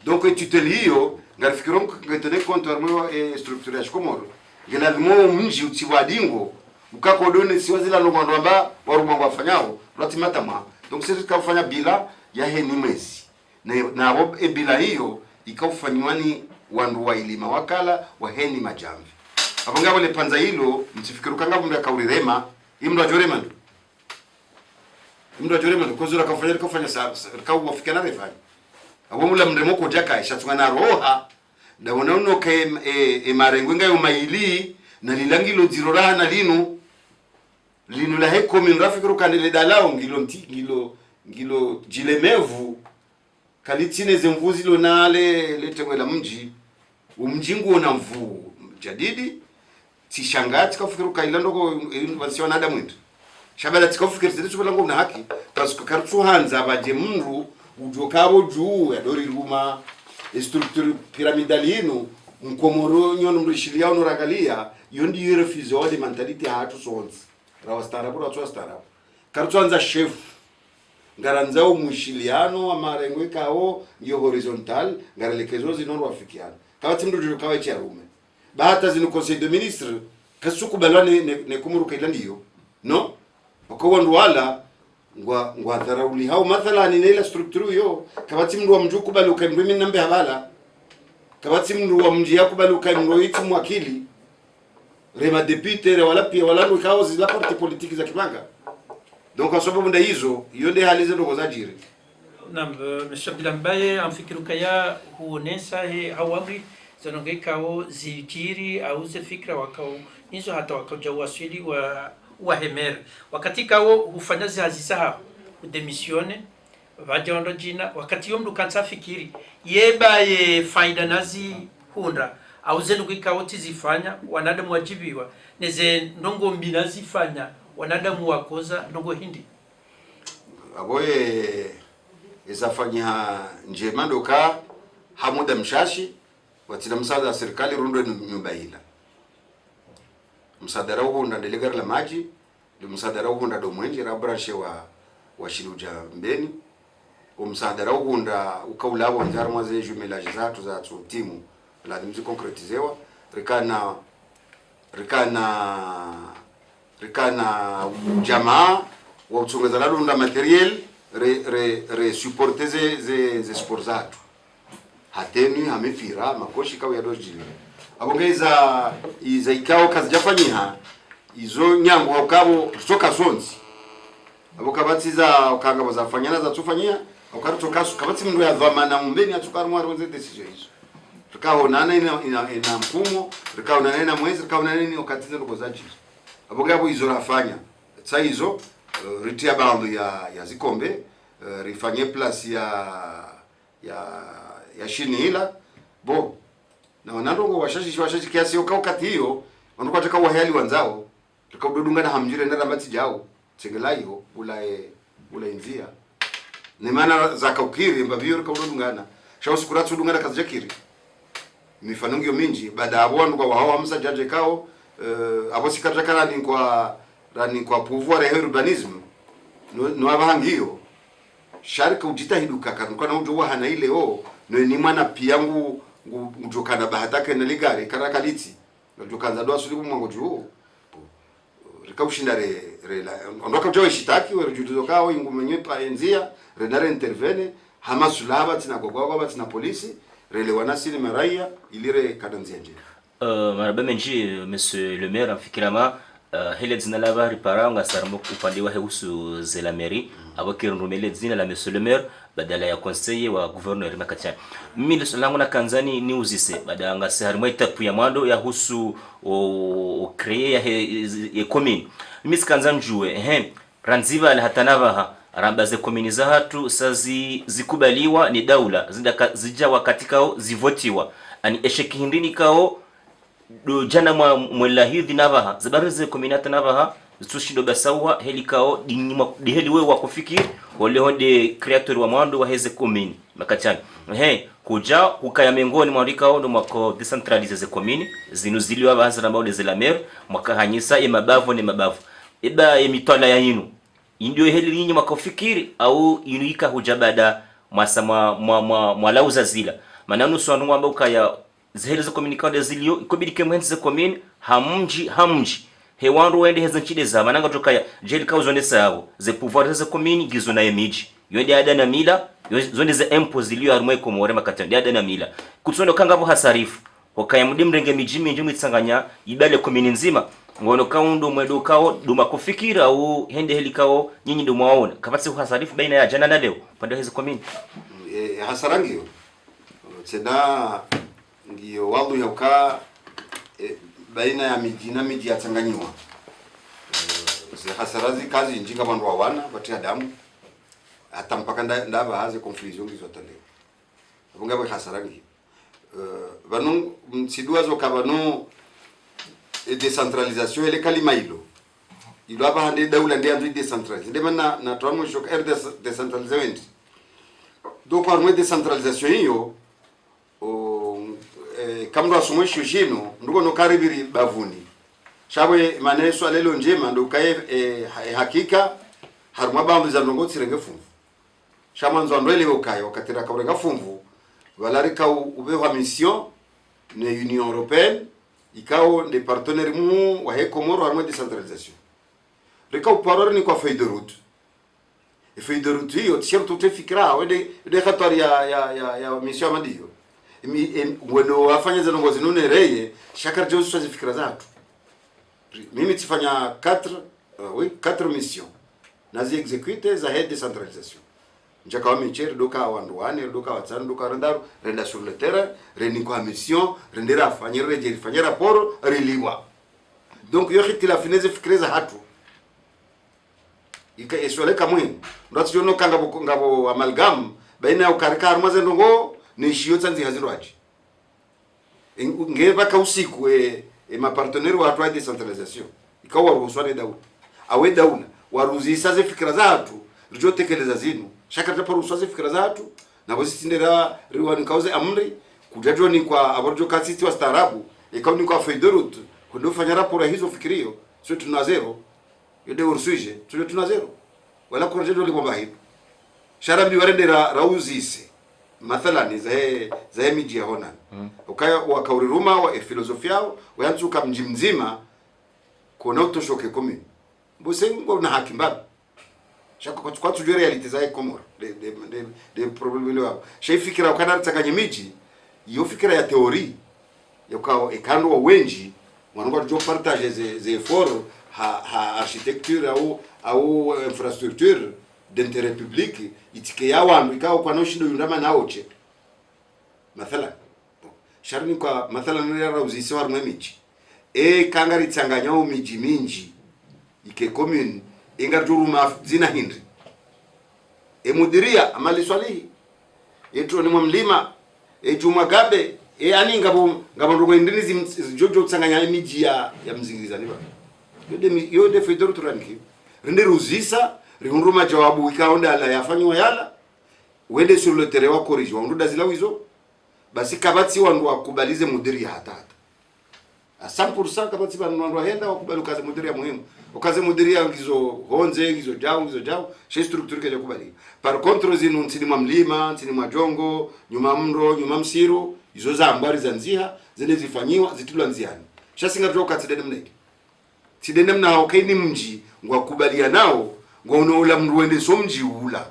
donc tutelle hiyo ngalifikiro ngetene compte armo structure ya Komoro ngelazimo mji utiwadingo ukakodone siwazila lomondo amba warumwa wafanyao latimata ma donc sisi kafanya bila ya heni mwezi na abo bila hiyo ikafanywani wandu wa ilima wakala wa heni majamvi abongabo le panza hilo msifikiru kanga mnda kaurirema imdo ajorema kozura kafanya kawu wafikana refanya abo mula mndemo ko jaka ishatungana roha da wonono ke marengwenga yo maili na lilangilo zirora na linu la heko min rafikiru kanele dalao ngilo jilemevu kalitine zemvuzi lo nale letengwe la mji umjingu na mvu jadidi tishangati kafikiru kailando ko innovation na damwendo shabala tikafikiri zilizo kulango na haki parce que kartu hanza baje mndu ujokabo juu ya dori ruma structure pyramidalino mkomoro nyono mrishilia onorangalia yondi yerefizo wale mentality hatu sonzi rawastara bura twastara kartu hanza chef ngaranza umushiliano amarengwe kao yo horizontal ngarelekezo zinoro wafikiana kawati mndu kawa cha rume bahata zinu conseil de ministre kasuku balwane ne kumuruka ila ndiyo no wakawa ndwala ngwa dharauli hao mathalan ila structure yo kabati mndu wa mjuku baluka mimi nambe habala kabati mndu wa mji yakubaluka mndu iti mwakili rema député wala pia wala ndo kao zila parti politique za kibanga donc kwa sababu nda hizo yonde hali zetu kwa zajiri. Naam, Mr. Abdullah Mbaye amfikiru kaya huonesa he hawamri zanonge kao zijiri au ze fikra wakao hizo hata wakaja wasili wa hemer wakati kao hufanya zihazisaha udemisione vajondo jina wakati yomdu kansa fikiri yeba ye faida nazi hunda au zenu kao tizifanya wanadamu wajibiwa neze ndongo mbina zifanya wanadamu wakoza ndongo hindi aboye izafanya njema ndoka hamuda mshashi watina msaada wa serikali rundo nyumba ila msaada rao nda delegara la maji ndio msaada rao nda domwenje ra branche wa shiruja mbeni msaada rao nda ukaulabo nzara mwaze jumelage zatu za timu la dimzi concretizewa rikana jamaa wa utsongeza la runda materiel re supporter ze sport zatu hateni hamefira makoshi kawa ya dojili abongeza iza ikao kazi jafanyiha izo nyambo wakabo toka sonzi abokabatiza ukanga bazafanyana za tufanyia ukari tokasu kabati mndu ya dhamana mbeni atukarwa ronze decision hizo tukaonana ina mfumo tukaonana ina mwezi tukaonana ni ukatiza ndo zaji abongabo izo rafanya sasa hizo ritia bando ya zikombe rifanye place ya shini hila bo na wanandongo washashi kiasi wakati hiyo wanakuwa taka wahali wanzao tukadudunga na hamjire ndara mati jao tsengelayo ula inzia ni maana za kaukiri mbavyo kadudungana shao sikuratu dungana kazi jakiri mifano ngyo mingi baada abo ndo kwa hao hamsa jaje kao abo sikataka rani kwa pouvoir urbanisme no abahangio sharika ujitahiduka kana ujo hana ile no ni mwana piangu ngujokana bahatake na ligari karakaliti ngojokanza do asuli mwango juu rikaushinda la ondoka jo shitaki we rujudo kao ingumenye pa enzia renare intervene hama sulaba tina gogwa tina polisi rele wanasili maraia ilire kadanzia nje maraba menji monsieur le maire afikirama hele zina la bari paranga sarmo upande wa heusu zela mairie abakiri rumele zina la monsieur le maire badala ya conseiller wa gouverneur makachani mimi langu na kanzani ni uzise badanga sarmo etapu ya mwando ya husu o créer ya commune mimi sikanzani jue ranziva la hatanava rambaze commune za hatu sazi zikubaliwa ni daula zijawa katikao zivotiwa ani esheki hindini kao do jana mwela hivi navaha zabarize kominata navaha zushido basawa helikao dinyima heli wewe wa kufikiri wale honde creator wa mwando wa heze komini makachani kuja ukaya mengoni mwarikao ndo mwako decentralize ze komini zinuziliwa baza ambao de la mer mwakahanyisa mabavu ne mabavu eba emitwala ya yinu ndio heli nyinyi mwakofikiri au inuika hujabada mwasa mwalauza zila mananu swanu ambao kaya zihele za komunikado zilio ikobidike mwenzi za komini hamji hewandu wende heza nchide za mananga tokaya jeli kao zonde sawo ze pouvoir za komini gizo na emiji yonde ada na mila zonde za impose zilio harumwe ko more makatande ada na mila kutsondo kangabo hasarifu wakaya mudimrenge mijimi njumu itsanganya ibale komini nzima ngono kaundo mwedo kao duma kufikira au hende helikao nyinyi ndo mwaona kapatse hasarifu baina ya jana na leo pande heza komini hasarangio tena ndio wadu yauka baina ya miji na miji yatanganyiwa hasarazi kazi njinga bandu wana batia damu hata mpaka ndaba haze confusion gizo tale abunga ba hasarangi banu msidua zo kabano decentralisation ele kalima hilo ilo aba hande daula ndiye andu decentralize ndema na twamo shok decentralisation donc par decentralisation hiyo kamdo asumwisho jino ndugo no karibiri bavuni shabwe maneso alelo njema ndo kae hakika haruma bambu za ndongo tsirenge fumvu shamanzo ndwele ukaye wakatira kaurenga fumvu valarika ubewa mission ne Union Européenne ikao de partenaire mu wa he Komoro armo decentralisation reka uparor ni kwa feuille de route e feuille de route hiyo tishirtu tefikra wede khatari ya mission madio weno afanya zanongozi nune reye shakar jo swazi fikra zatu mimi tifanya 4 missions nazi execute za head decentralisation njaka wa micheri doka wanduane doka watsanu doka rendaru renda sur le terrain reni kwa mission rendera afanya rapport reliwa donc yo khiti la finesse fikreza hatu ika eswale kamwe ndo jono kanga ngabo amalgam baina ya ukarika armaze ndongo ni shiyo tsanzi hazirwaji ngeba ka usiku ma partenaire wa atwa decentralisation ikawa ruhuswane daula awe daula waruzisa ze fikra zatu rijo tekeleza zinu shakata parusaze fikra zatu na bositindera riwani kauze amri kujajo ni kwa aborjo kasiti wa staarabu ikawa ni kwa feuille de route kundo fanya rapport hizo fikirio sio tuna zero yode ursuje tuna zero wala kujajo lipo bahi sharambi warendera rauzise mathalani za miji ya hona ukaya wakaururuma wa filosofia yao wayanzuka mji mzima kuona utoshoke komini bosengo na hakimba shaka kwa tujue reality za Komoro de problem wao shay fikira ukana tsakanye miji yo fikira ya teori yakao ekando wa wenji wanongo jo partage ze effort ha architecture au infrastructure d'intérêt public itike ya wandu ikao kwa noshindo yundama naoche mathala sharni kwa mathala nera uzisi war mwemiji kangari tsanganya miji minji ike commune ingarjuruma zina hindi mudiria amali swalihi yetu ni mlima juma gabe ani ngabo ndongo indini jojo tsanganya miji ya mzingiza niba yode fedoro turanki rende ruzisa rihunduma jawabu ikaonda la yafanywa yala wende sur le terrain wa corrige wandu dazila wizo basi kabati wandu wakubalize mudiria hata 100% kabati bandu henda wakubali kazi mudiria muhimu ukaze mudiria ngizo honze ngizo jao she structure kaje kubali par contre zinu nsini mlima nsini majongo nyuma mro nyuma msiru izo za ambari za nzia zile zifanyiwa zitulwa nziani shasinga joka tidene mneke tidene mna okaini mji ngwa kubalia nao ngwa unoula mruende so mji ula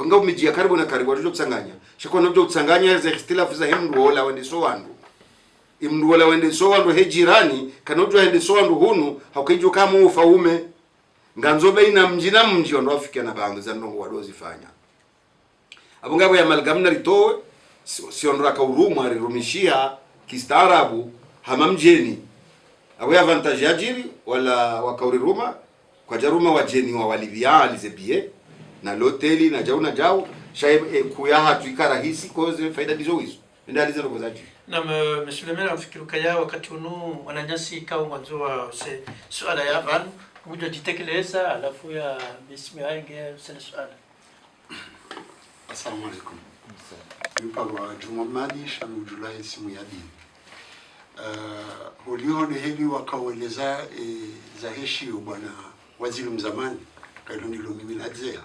nga mji ya karibu na karibu wajo kusanganya shako nojo kusanganya za ikhtilafu za himru wala wende so wandu imndu wala wende so wandu he jirani kanojo hende so wandu hunu haukijo kama ufaume nganzo baina mji na mji wandu afika na bangu za ndongo wadozi fanya abongabo ya malgamna ritowe siondoka kauruma rirumishia kistaarabu hamamjeni awe avantage ajiri wala wakauriruma kwa jaruma wajeni wa walivia alizebie na loteli na jao shay kuyaha tuika rahisi koze faida dizo hizo ndio alizero kozaji na monsieur le maire afikiru kaya wakati unu wananyasi kao mwanzo wa swala ya van kuja jitekeleza alafu ya bismi ainge sala swala. Assalamu alaikum. Yupagwa Jumamadi Shamu Julai simu ya dini. Hulihone heli wakaweleza za heshio bwana waziri mzamani kailondilo mimi nadzea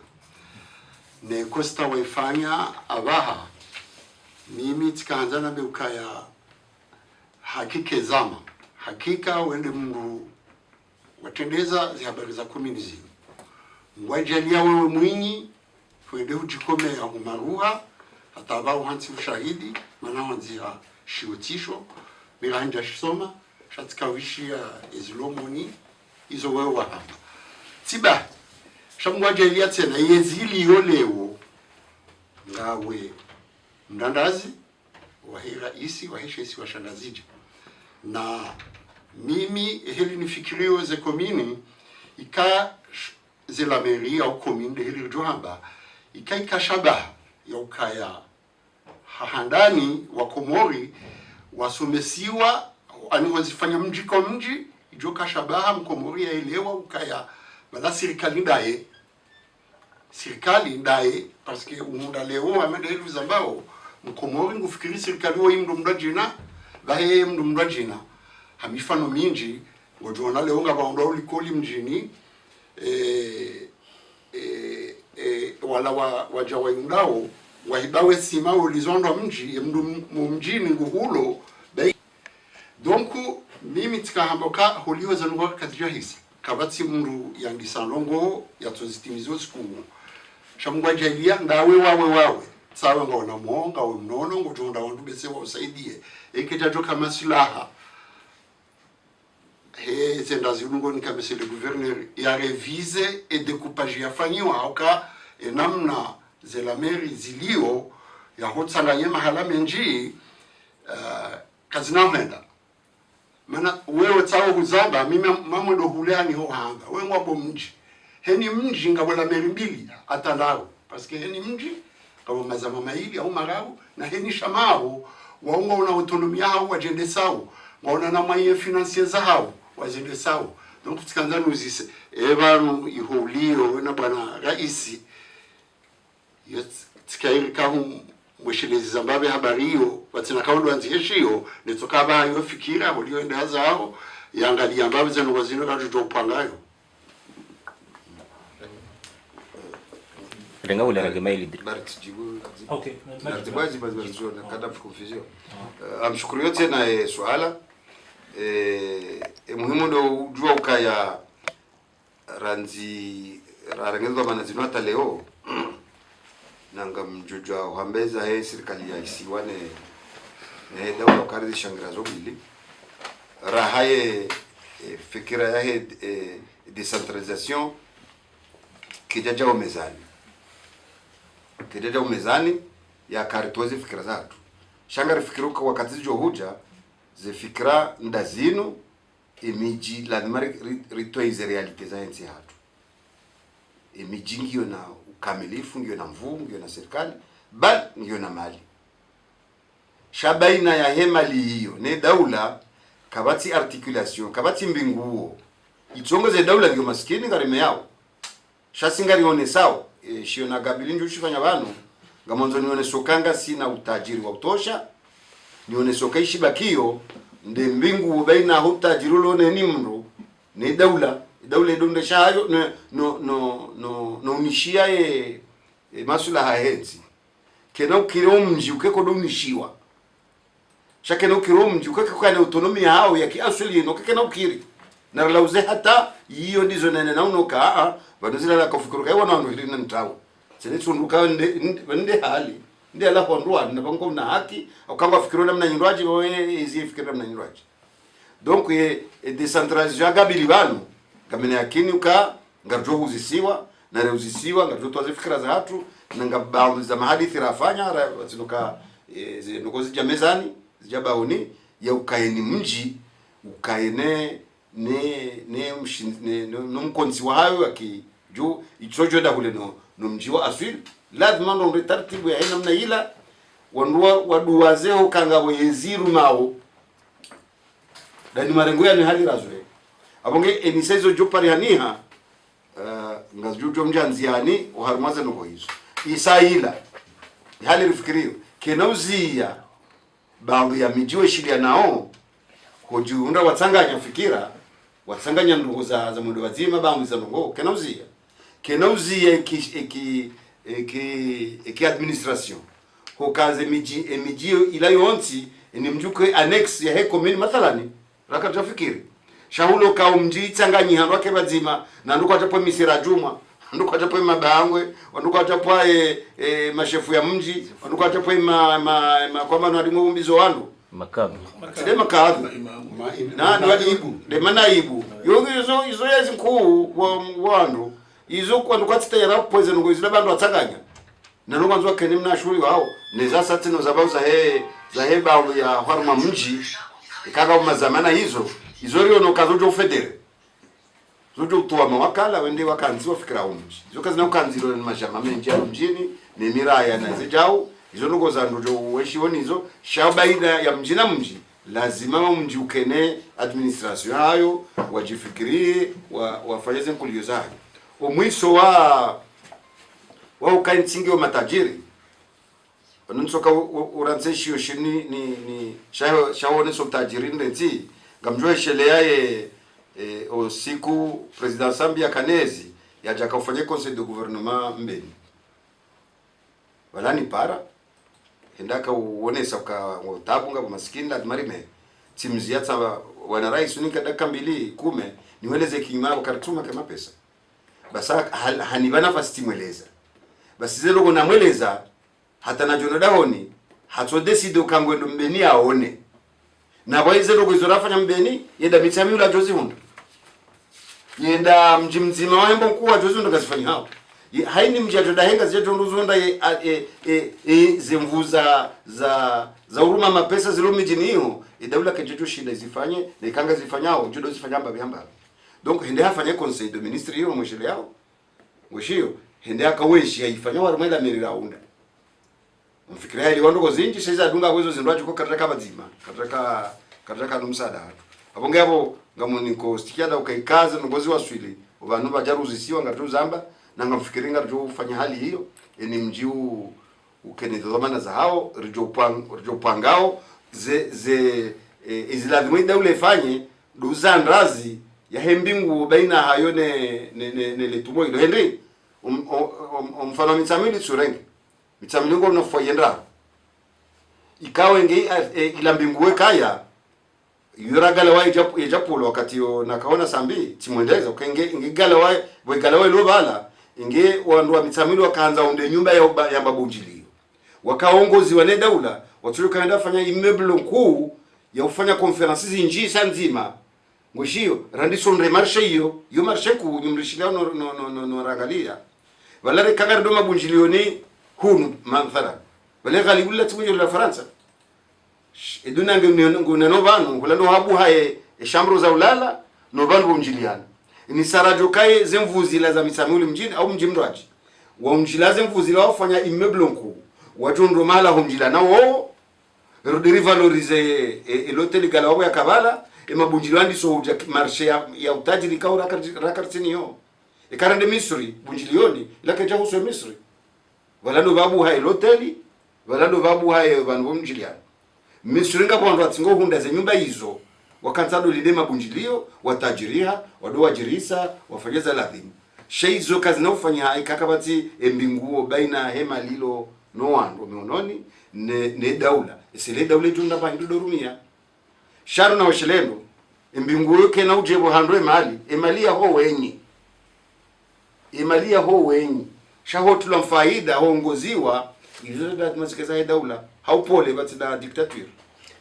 ne kosta waifanya abaha mimi tikaanzana beukaya hakike zama hakika wende Mungu watendeza zi habari za communism ngwajalia wewe mwinyi wende ujikomea umaruha hata abao hansi ushahidi mana wanzia shiotisho bila hanja shisoma shatikawishia ezilomoni izo wewe wahamba tiba shamwajalia tena yezili yolewo ngawe mdandazi wahe raisi wahe shesi washandazija na mimi heli nifikirio ze komini ika ze la mairie au commune de heli johamba ika ikashaba ya ukaya hahandani wa Komori wasomesiwa ani wazifanya mji kwa mji ijoka shabaha mkomori ya elewa ukaya bala serikali ndaye parce que umunda leo amende helu zambao mkomori ngufikiri serikali wa imdo mdajina bahe mdo mdajina hamifano minji wajona leo nga baonda ulikoli mjini wala wajawa indao wahibawe sima ulizondo mji mdu mjini nguhulo donc mimi tikahamboka holio zanunga kadria hisa kabati mndu yangisanongo yatozitimizo siku shamngwa jalia ndawe wawe sawa ngona monga we mnono ngotunda wandu bese wa usaidie ekejajo kama silaha he senda zilungo ni kama le gouverneur ya revise et découpage yafanyiwa auka namna zela meri zilio ya hotsanganye mahala menji kazina henda mana wewe tsawo kuzamba mimi mamwe ndo hulani ho hanga wewe ngwabo mji heni mji ngabula meri mbili atandao parce que heni mji kama mazama maili au marau na heni shamao waunga una autonomia hao wajende sawa waona na mwaye financier zao wajende sawa donc tukanza nuzise ebanu ihulio na bwana raisi yet tikairi kahu mweshelezi zambabe habari hiyo watina kaundo anziheshio netokaba hiyo fikira walio enda zao yangali ambabe zeno wazino kajuto upangayo renga ule rage maili okay nartibazi bazzo na kada confusion amshukuru yote na swala muhimu ndo ujua ukaya ranzi rarangezwa manazino hata leo nanga mjujwa uhambeza serikali ya isiwane ne dawa ukarizi shangira zobili rahaye fikira ya decentralisation kijaja umezani ya karitozi fikira zatu shangara fikiruka wakati jo huja ze fikira ndazino imiji lazima ritoize realite za nchi hatu imiji ngio na ukamilifu ngio na mvumo ngio na serikali bali ngio na mali shabaina ya hemali hiyo ne daula kabati articulation kabati mbinguo itongoze daula ngio maskini ngarime yao shasingari one sawa shio na gabili ndio shifanya bano ngamonzo nione sokanga sina utajiri wa utosha nione soka ishibakio nde mbingu baina hutajirulo ne nimro ne daula idonde shayo no unishia masula hahenzi kena ukiro mji ukeko donishiwa shakena ukiro mji ukeko kana autonomia hao ya kiasili no kena ukiri na lauze hata hiyo ndizo nene na unoka baduzila la kufikuru kai wana ndo hilina ntawo sene tunduka nde hali nde ala hondwa na bango na haki ukanga fikiro namna nyindwaji wewe izi fikira namna nyindwaji donc decentralisation gabili banu kamene yakini uka ngarjo huzisiwa na reuzisiwa ngarjo toze fikira za hatu na ngabaadhi za mahadithi rafanya zinoka zinoko zija mezani zija baoni ya ukaeni mji ukaene ne mkonzi wa hayo akiju ichojo da kule no mji wa asili lazima ndo taratibu ya namna ila waduwazeo kanga weziru nao dani marengo ya ni hali razwe abonge enisezo jopari haniha ngazjujo mjanziani uharumaze nuko hizo isaila hali rifikirio kenauzia baadhi ya mijiwe shilia nao kujiunda watsanganya fikira watsanganya ndugu za mwendo wazima baadhi za ndugu kenauzia eki administration hokaze miji ila yonti ni mjuke annex ya he commune mathalani rakata fikiri shahulo ka umji tsanganyi hando ake bazima na nduko atapo misira juma nduko atapo mabangwe nduko atapo mashefu ya mji nduko atapo kwa maana ndimo umbizo wandu makabu na ndio de manaibu yongi izo yezi nkuu wandu izo kwa nduko atayara poze ngo izo bandu atsanganya na nduko anzo kene mna shuri wao neza satino zabauza za bawo ya haruma mji ikaga mazamana hizo rio no kazojo federe zojo tuwa mawakala wende wakanzi wafikira umji hizo kazi na ukanziro ni mashamba menji mjini ni miraya na zijao hizo nuko za ndojo weshioni hizo shabaida ya mji na mji lazima mji ukene administration hayo wajifikirie wafanyeze nkulio zake umwiso wa ukainsingi wa matajiri wanunsoka uranzeshio shini ni shawone so tajiri ndenti ngamjwe sheleaye o siku president Sambia Kanezi yaja kufanya conseil de gouvernement mbeni walani para endaka uonesa ka tabunga kwa maskini la marime timzia tsa wana rais unika dakika 2:10 niweleze kimao karatuma kama pesa basa hanibana fasi timweleza basi zero kuna mweleza hata na jono daoni hato decide ukangwendo mbeni aone na bwaize logo izorafanya mbeni yenda mitami ula jozi hunda yenda mji mzima wa hembo mkuu wa jozi hunda kazifanya hao haini mji atoda henga zijato nduzunda zemvuza za uruma mapesa zilo mijini hiyo daula kejejo shida zifanye na ikanga zifanyao judo zifanyamba byamba donc hende hafanya conseil de ministre hiyo mweshele yao mweshio hende akaweshi haifanya warumela merira unda mfikiria ile wando kozinji saiza dunga kwezo zindwaje ko kataka bazima kataka numsada hatu abonge abo ngamuniko stikiada ukaikaza ngozi waswili abantu bajaruzisiwa ngatu zamba na ngamfikiringa rjo ufanya hali hiyo ni mjiu ukenedhamana za hao rjo pangao izilazimwe daula ifanye duzandrazi ya hembingu baina hayo ne letumo ilo hende mfano mitsamili tsurenge mitsamili ngo nofoyendra ikawe ngi ila mbinguwe kaya yuragala wa ijapulo wakati nakaona sambi timwendeza ukenge ngigala wa wegala wa lo bala inge wandu wa mitsamili wakaanza unde nyumba ya babunjilio wakaongozi wa daula watu kaenda fanya immeuble nkuu ya ufanya conferences inji sanzima ngoshio randison re marché hiyo yo marché ku nyumrishilao no rangalia walare kangara do mabunjilioni hunu manthara wale galibula timunyo la Faransa eduna nguna no vanu wala no habu haye shambro za ulala no vanu bunjiliana ni sarajo kai zemvuzi la za misamuli mjini au mji mndwaji wa mjilaze mvuzi la wafanya immeuble nkuu watu ndo mala humjila na wao rodiri valorize l'hotel galawa ya kabala mabunjilwandi so marché ya utajiri kaura rakartini yo karande Misri bunjilioni lakaja huso Misri wala ndo babu hai l'hotel wala ndo babu hai vanhu mjiliana Misri ngapondo atsingo hunda ze nyumba hizo wakansado lide mabunjilio watajiriha wado wajirisa wafanyeza ladhimu sheizo kazi na ufanya ikakabati mbinguo baina hema lilo no wando miononi ne daula isile daula tunda pa ndorumia sharu na washelendo mbinguo ke na ujebo handwe mali emalia ho wenyi shaho tula faida hongoziwa izo da masikeza daula haupole batida dictature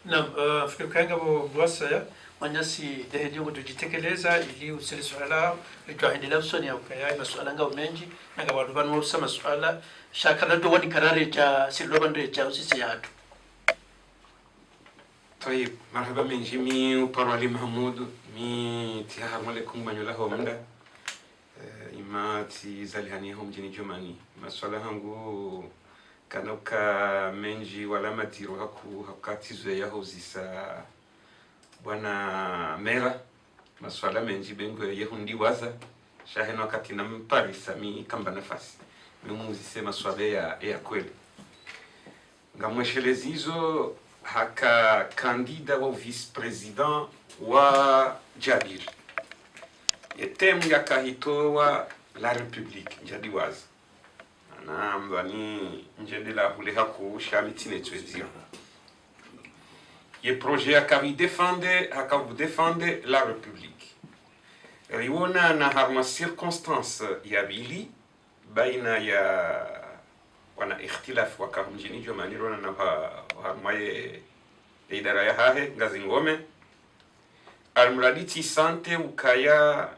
na fikirikanga bo bwasa manyasi deheje ngo tujitekeleza ili usili swala litwaendelea usoni ya ukaya masuala ngao menji na abantu banu usama masuala shakala do wani karare cha silobande cha usisi yatu. طيب مرحبا من جميع وبرالي محمود مي تيها عليكم بنيولا همدا إما تزالهاني هم جني جماني مسألة هنقو كانوكا منجي ولا ما تيرو هكاتي زويا هوزيسا bwana mera maswala menji bengo yehundi waza shaheno wakati na mparisa mi kamba nafasi mimuzise maswala ya kweli ngamweshelezi hizo haka kandida wa vice-president wa Jabir yetemu yakahitowa la Republique njadi waza na mdani njendela hule haku shamitine twezio ye projet akavi defende la République. Riona na harma circonstance ya bili baina ya wana ikhtilaf wakamjini jomani rona na harma ye idara ya hahe ngazi ngome almraditi sante ukaya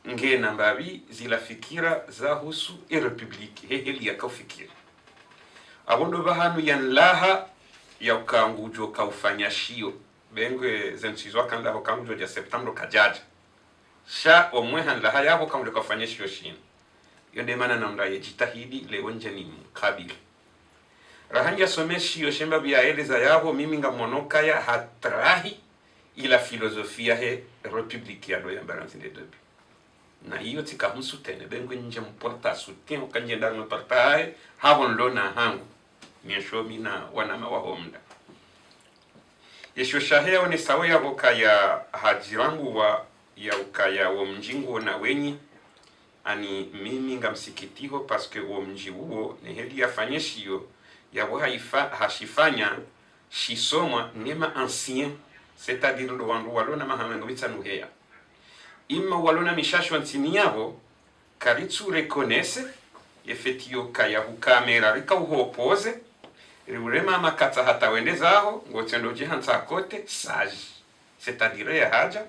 ngena mbabi zila fikira za husu e République heli yakaufikira abondo bahanu yanlaha ya ukangujo kaufanya shio bengwe zensizwa kanda ho kangujo ya September kajaja sha omwehan la haya ho kangujo kaufanya shio shin yonde mana namda ye jitahidi lewonje ni mkabili rahanja someshi yo shemba bia eleza yabo mimi ngamonoka ya hatrahi ila filosofia he republique ya do ya balance de deux na hiyo tikamusu tene bengwe nje mporta sutien ukanje ndano partae havon lona hangu mieshomi na wanama wa homda yesho shaheo ni sawe ya voka ya hajirangu wa ya ukaya wa mjingu na wenyi ani mimi ngamsikitiho paske wa mji huo ni heli yafanyeshio ya hashifanya shisomwa nema ancien c'est-à-dire ndo wandu walona mahamengo bitsanuheya imma walona mishashwa ntini yabo karitsu reconnaisse efetio kaya hukamera rika uhopose riurema makata hata wendezaho ngotendo jihansa kote sage c'est-à-dire ya haja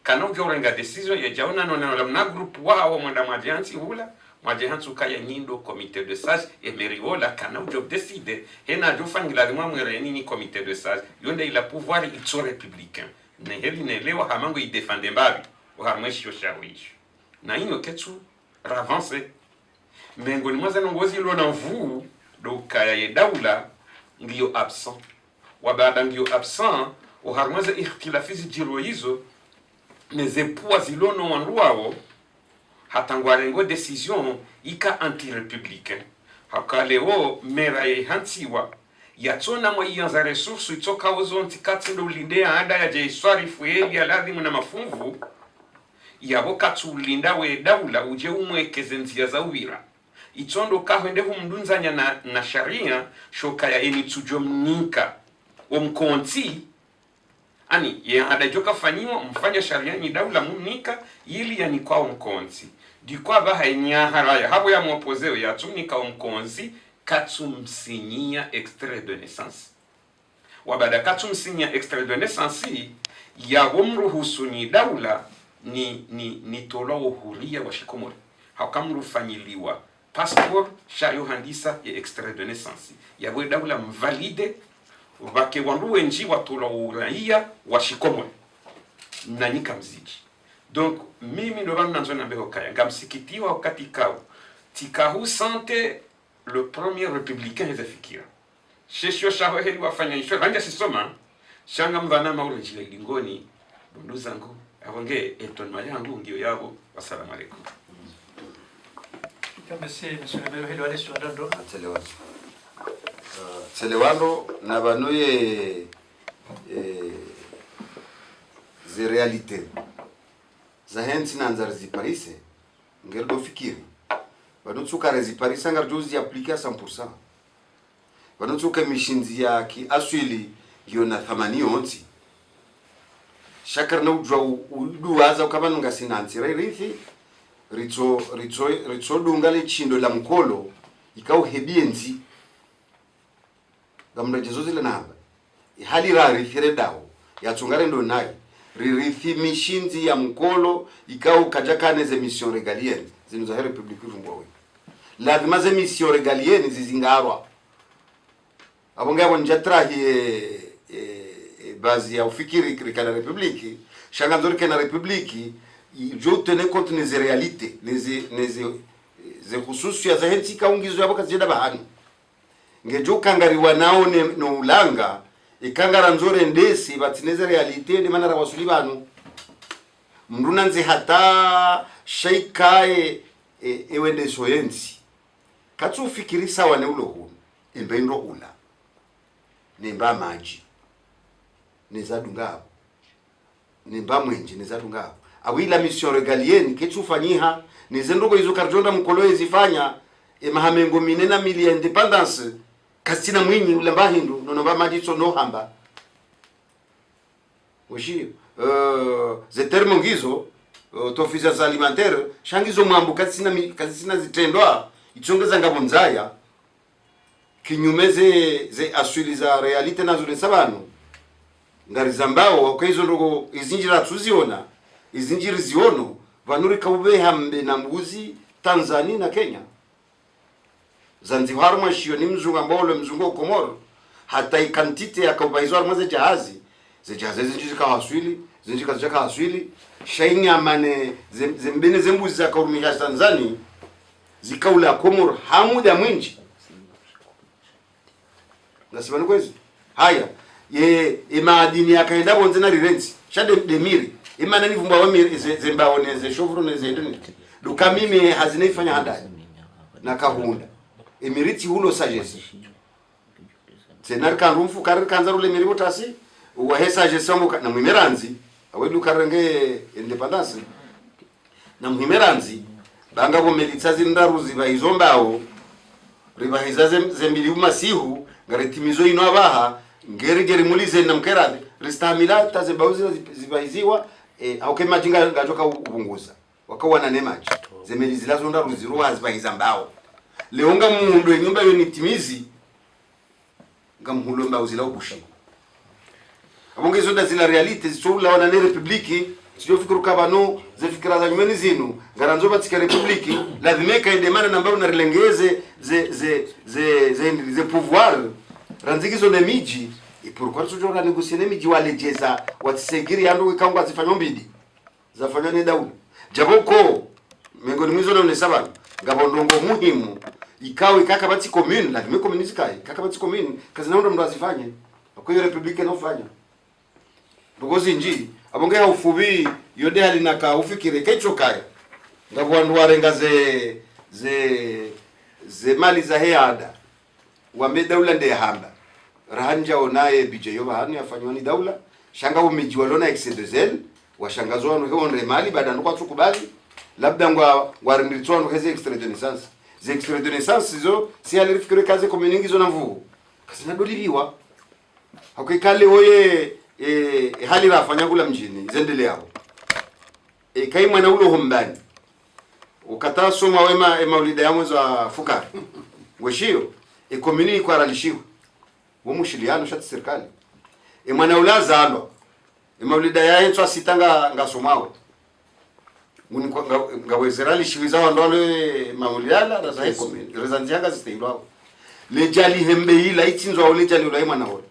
kanonge orenga decision ya jauna noneno lamna group wao mwanda mwajansi hula mwajansu kaya nyindo comité de sage emeriola kana job décide hena jofangila limwa mwereni ni comité de sage yonde ila pouvoir itso républicain ne heli ne lewa hamango i défendre mbabi uharmweshi yoshawishi na inyo ketsu ravance mengoni mwaza nongozi lo na mvu do kaya ye daula ngiyo absent wabada ngiyo absent uharmwaza ikhtilafizi jiro hizo nezepuwa zilono wanruawo hatangwarengo decision ika anti-républicain hakaleo mera ye hantiwa yatsona mwa iyanza resursu itoka ozo ntikatindo ulindea anda ya jaiswari fueli ya ladhimu na mafungu yabo katulinda we daula uje umwekeze nzia za uwira itondo kahwende humdunzanya na sharia shoka ya eni tujomnika omkonti ani ya adajoka fanyiwa mfanya sharia ni daula munika ili ya ni kwa omkonti dikwa baha enya haraya habo ya mwopozeo ya tumnika omkonti katumsinyia extrait de naissance wabada katumsinyia extrait de naissance ya umruhusu ni daula ni tola uhuria wa shikomori hakamrufanyiliwa passeport shayo handisa ya extrait de naissance ya we daula mvalide wake wandu wenji watola uraia wa shikomori na nika mziji donc mimi ndo bana nzona mbeo kaya ngamsikitiwa wakati kao tikahu sante le premier républicain ezafikira sheshio shaho heli wafanya isho ranja sisoma shanga mvana maule jila ilingoni bundu zangu avonge etonwa yangu ngiyo yabo wasalamu alaikum Monsieur le maire heli wale suadando Selewando na banuye ze realite za hensi na nzar ziparise ngel do fikiri banutsuka reziparisa ngar jozi aplike à 100% banutsuka mishinzi ya ki aswili ngiyo na thamani yonti shakar na ujwa uduwaza ukabanu ngasinansi rithi ritso dungale chindo la mkolo ikau hebienzi gamna jezozi le namba hali rari firedao ya tsungare ndo nayi ririthi mishinzi ya mkolo ikau kajakane ze mission régalienne zinu za republique rumbwawe lazima ze mission régalienne zizingarwa abongabo njatrahi bazi ya ufikiri krikana republique shanganzori kana republique jo tenir compte des réalités les khususi ya zahenti kaungizo yabo kazida bahani ngejo kangariwa nao no ulanga ikangara nzore ndesi batineze realite ndi manara wasuli banu mruna nze hata shaikae ewende soyensi katsu fikiri sawa ne ulo embe ndo ula nemba maji nezadungabo nemba mwenje nezadungabo awila mission régalienne ketsu fanyiha nezendoko izo karjonda mkolo ezifanya mahamengo minena mili ya independence kasina mwinyi ulamba hindu nonomba majiso no hamba oshi ze termo ngizo tofisa alimentaire shangizo mwambu kasina zitendwa ichongeza ngabo nzaya kinyumeze ze aswili za realite nazo le sabano ngari zambao okaizo ndoko izinjira tuziona izinjiri ziono vanuri kaube hambe na mbuzi Tanzania na Kenya Zanzibar mwashio ni mzungu ambao ule mzungu Komoro hata ikantite ya kaubaizwa mwaze jahazi zinjiri ka haswili zinjiri ka haswili shaini amane zembene zembuzi za kaurumisha Tanzania zikaula Komoro hamuda mwinji nasibani kwezi haya ye maadini yakaenda bonze na rirenzi shade demiri imana ni vumba wami zembaoneze shovroneze ndini duka mimi hazina ifanya handai na kahunda emiriti hulo sagesse senar kan rumfu kar kanzaru le miri botasi wa he sagesse ngo na mwimeranzi awedu karenge independence na mwimeranzi banga bo melitsa zindaruzi ba izombao riba hizaze zembili umasihu ngaretimizo ino abaha ngeri mulize na mkerade ristamila tazebauzi zibaiziwa au kema jinga ngajoka ubunguza wakawa na nemaji zemeli zilazo nda ruziro wazibaiza mbao leonga muundo nyumba yo nitimizi ngamhulo mbao zila ubushi abonge zonda zila realite zitula wana ne republiki sio fikuru kabano ze fikira za nyumeni zinu ngaranzo batika republiki lazima kaende mana nambao na rilengeze ze pouvoir ranzikizo ne miji pourquoi toujours la négocier ne miji walejeza watisegiri yandu ikangwa zifanywa mbidi zafanywa ne daulu jaboko mengoni mwizo na unesaba ngabondongo muhimu ikawe kakabati commune lazima commune zikai kakabati commune kazi naunda ndo azifanye kwa hiyo republiki inafanya ndogozi nji abonge ufubi yode halinaka ufikire kecho kaya ngabwandu warenga ze mali za heada wambe daula nde hamba rahanja onaye bijeyo bahani afanywa ni daula shanga umiji walona excedel washangazwa wanu heonre mali baada ndo kwatukubali labda ngwa warindiritswa ndo heze extrait de naissance ze extrait de naissance zo si alirifikire kaze komuningi zo na mvu kasi nadoliliwa hakuikale oye hali rafanya kula mjini zendele yao kai mwana ulo hombani ukata soma wema maulida ya mwezi wa fukara weshio komuni kwa ralishiwa womushiliano shati serikali mwana ulaza alo maulida ya yenso asitanga ngasomawe nguni ngawezera lishiwiza wandole maulida na za komuni rezanzianga ziteilwa lejali hembe ila itsinzo lejali ulai mwana wole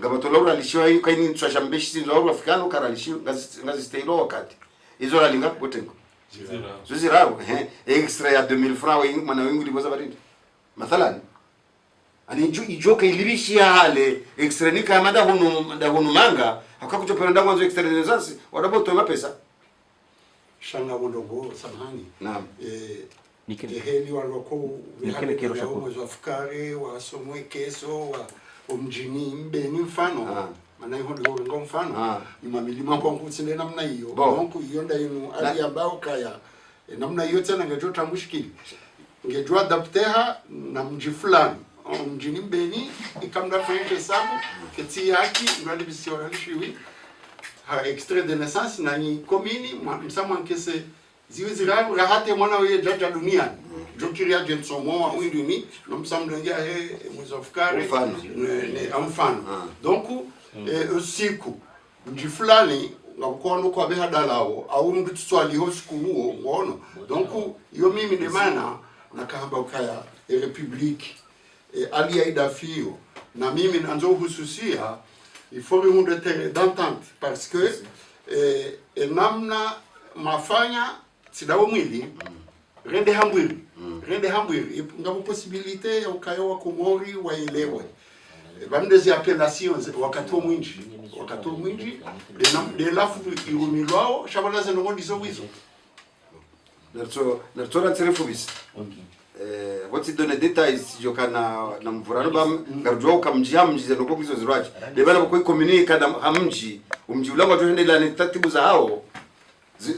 ngabatola uralishiwa hiyo kaini twashambeshi sinzo au afrikano karalishiwa ngazistelo wakati hizo ralinga botengo ziraro extra ya 2000 francs wa mwana wengu liboza barindi mathalan ani ijoka ilibishia hale extra ni kama da hunu manga akakuchopenda mwanzo extra nzansi wadaboto mapesa shanga bondogo samahani naam heli waloko wihali mwezi wa fukare wasomwe keso wa omjini mbeni mfano maana hiyo ndio ngo mfano ni mamilima kwa nkutsinde namna hiyo donc hiyo ndio inu ali ambao kaya namna hiyo tena ngejota mushikili ngejua adapteha na mji fulani mjini mbeni ikamda fanye sababu keti yake ndio bisio alishiwi ha extrait de naissance na ni commune msamwa nkese ziwe zirabu rahate mwana wewe jaja dunia jokiria jensomo wa winduni no msamdengea mwezi wa fukari mfano donc usiku mji fulani ngakono kwa behadalao au mtu tswali ho siku huo ngono donc yo mimi de maana nakahamba ukaya republique aliaida fio na mimi nanzo hususia il faut une d'entente parce que namna mafanya sidawo mwili rende hambwiri ngabo possibilité ya ukayo kumori waelewe bamdezi appellations wakati mwinji de lafu irumilwao shabalaza no ndizo wizo Nerso rantsirefubis what's it donne details jokana na mvurano bam ngarjo kamjia mjize no kokizo zirwaje de bana ko communique na hamji umji ulangwa twende la ni tatibu za hao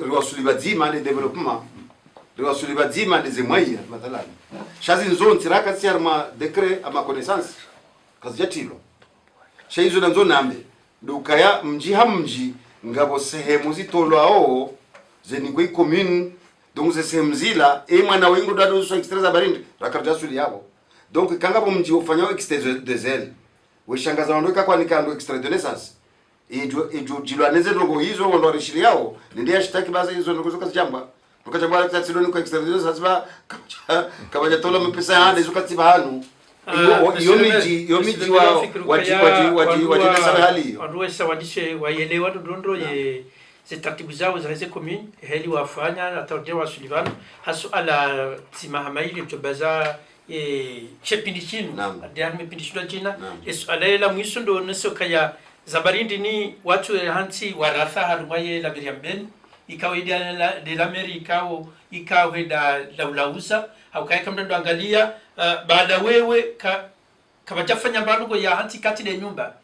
riwasulibadzima de development riwasulibadzima de zemwaya mathalan shazi nzon tiraka tsiarma decret ama connaissance kazijatilo shaizo nanzo nambe dukaya mji ngabo sehemu zitolo ao zenigwe commune donc sehemu zila mwana wengu dado so extra za barindi rakarja suli yabo donc kangabo mji ufanyao extra de zel we shangaza wandoka kwa nikando extra de naissance ejo jilwaneze ndongo hizo ndo rishili yao ndio yashtaki basi hizo ndongo zoka jamba tukachambwa kwa tsiloni kwa extra de naissance ba kama jatola mpesa hande zoka tibahanu yo miji waji sawa hali hiyo wanduwesa wadishe waelewa ndondo ye zitatibu zao za hizo commune heli wafanya ataje wasulivano hasu ala timahamaili mtobaza chepindi chinu ndiani pindi shula jina ala mwiso ndo neso kaya zabarindi ni watu hansi waratha harwaye la biriamben ikawe de la Amerika ikawe da ulausa au kaya kama ndo angalia baada wewe kabajafanya mbanugo ya hansi kati de nyumba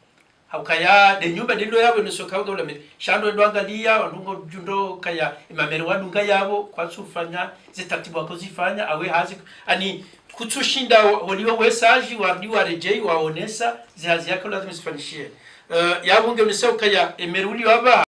haukaya de nyumba dilo yabo nesoka udola me shando ndo angalia wanungo jundo kaya imamere wadunga yabo kwa sufanya zitatibu akozifanya awe hazi ani kutushinda waliwo wesaji wardi warejei waonesa zihazi yako lazima zifanishie yabunge msauka ya emeruli waba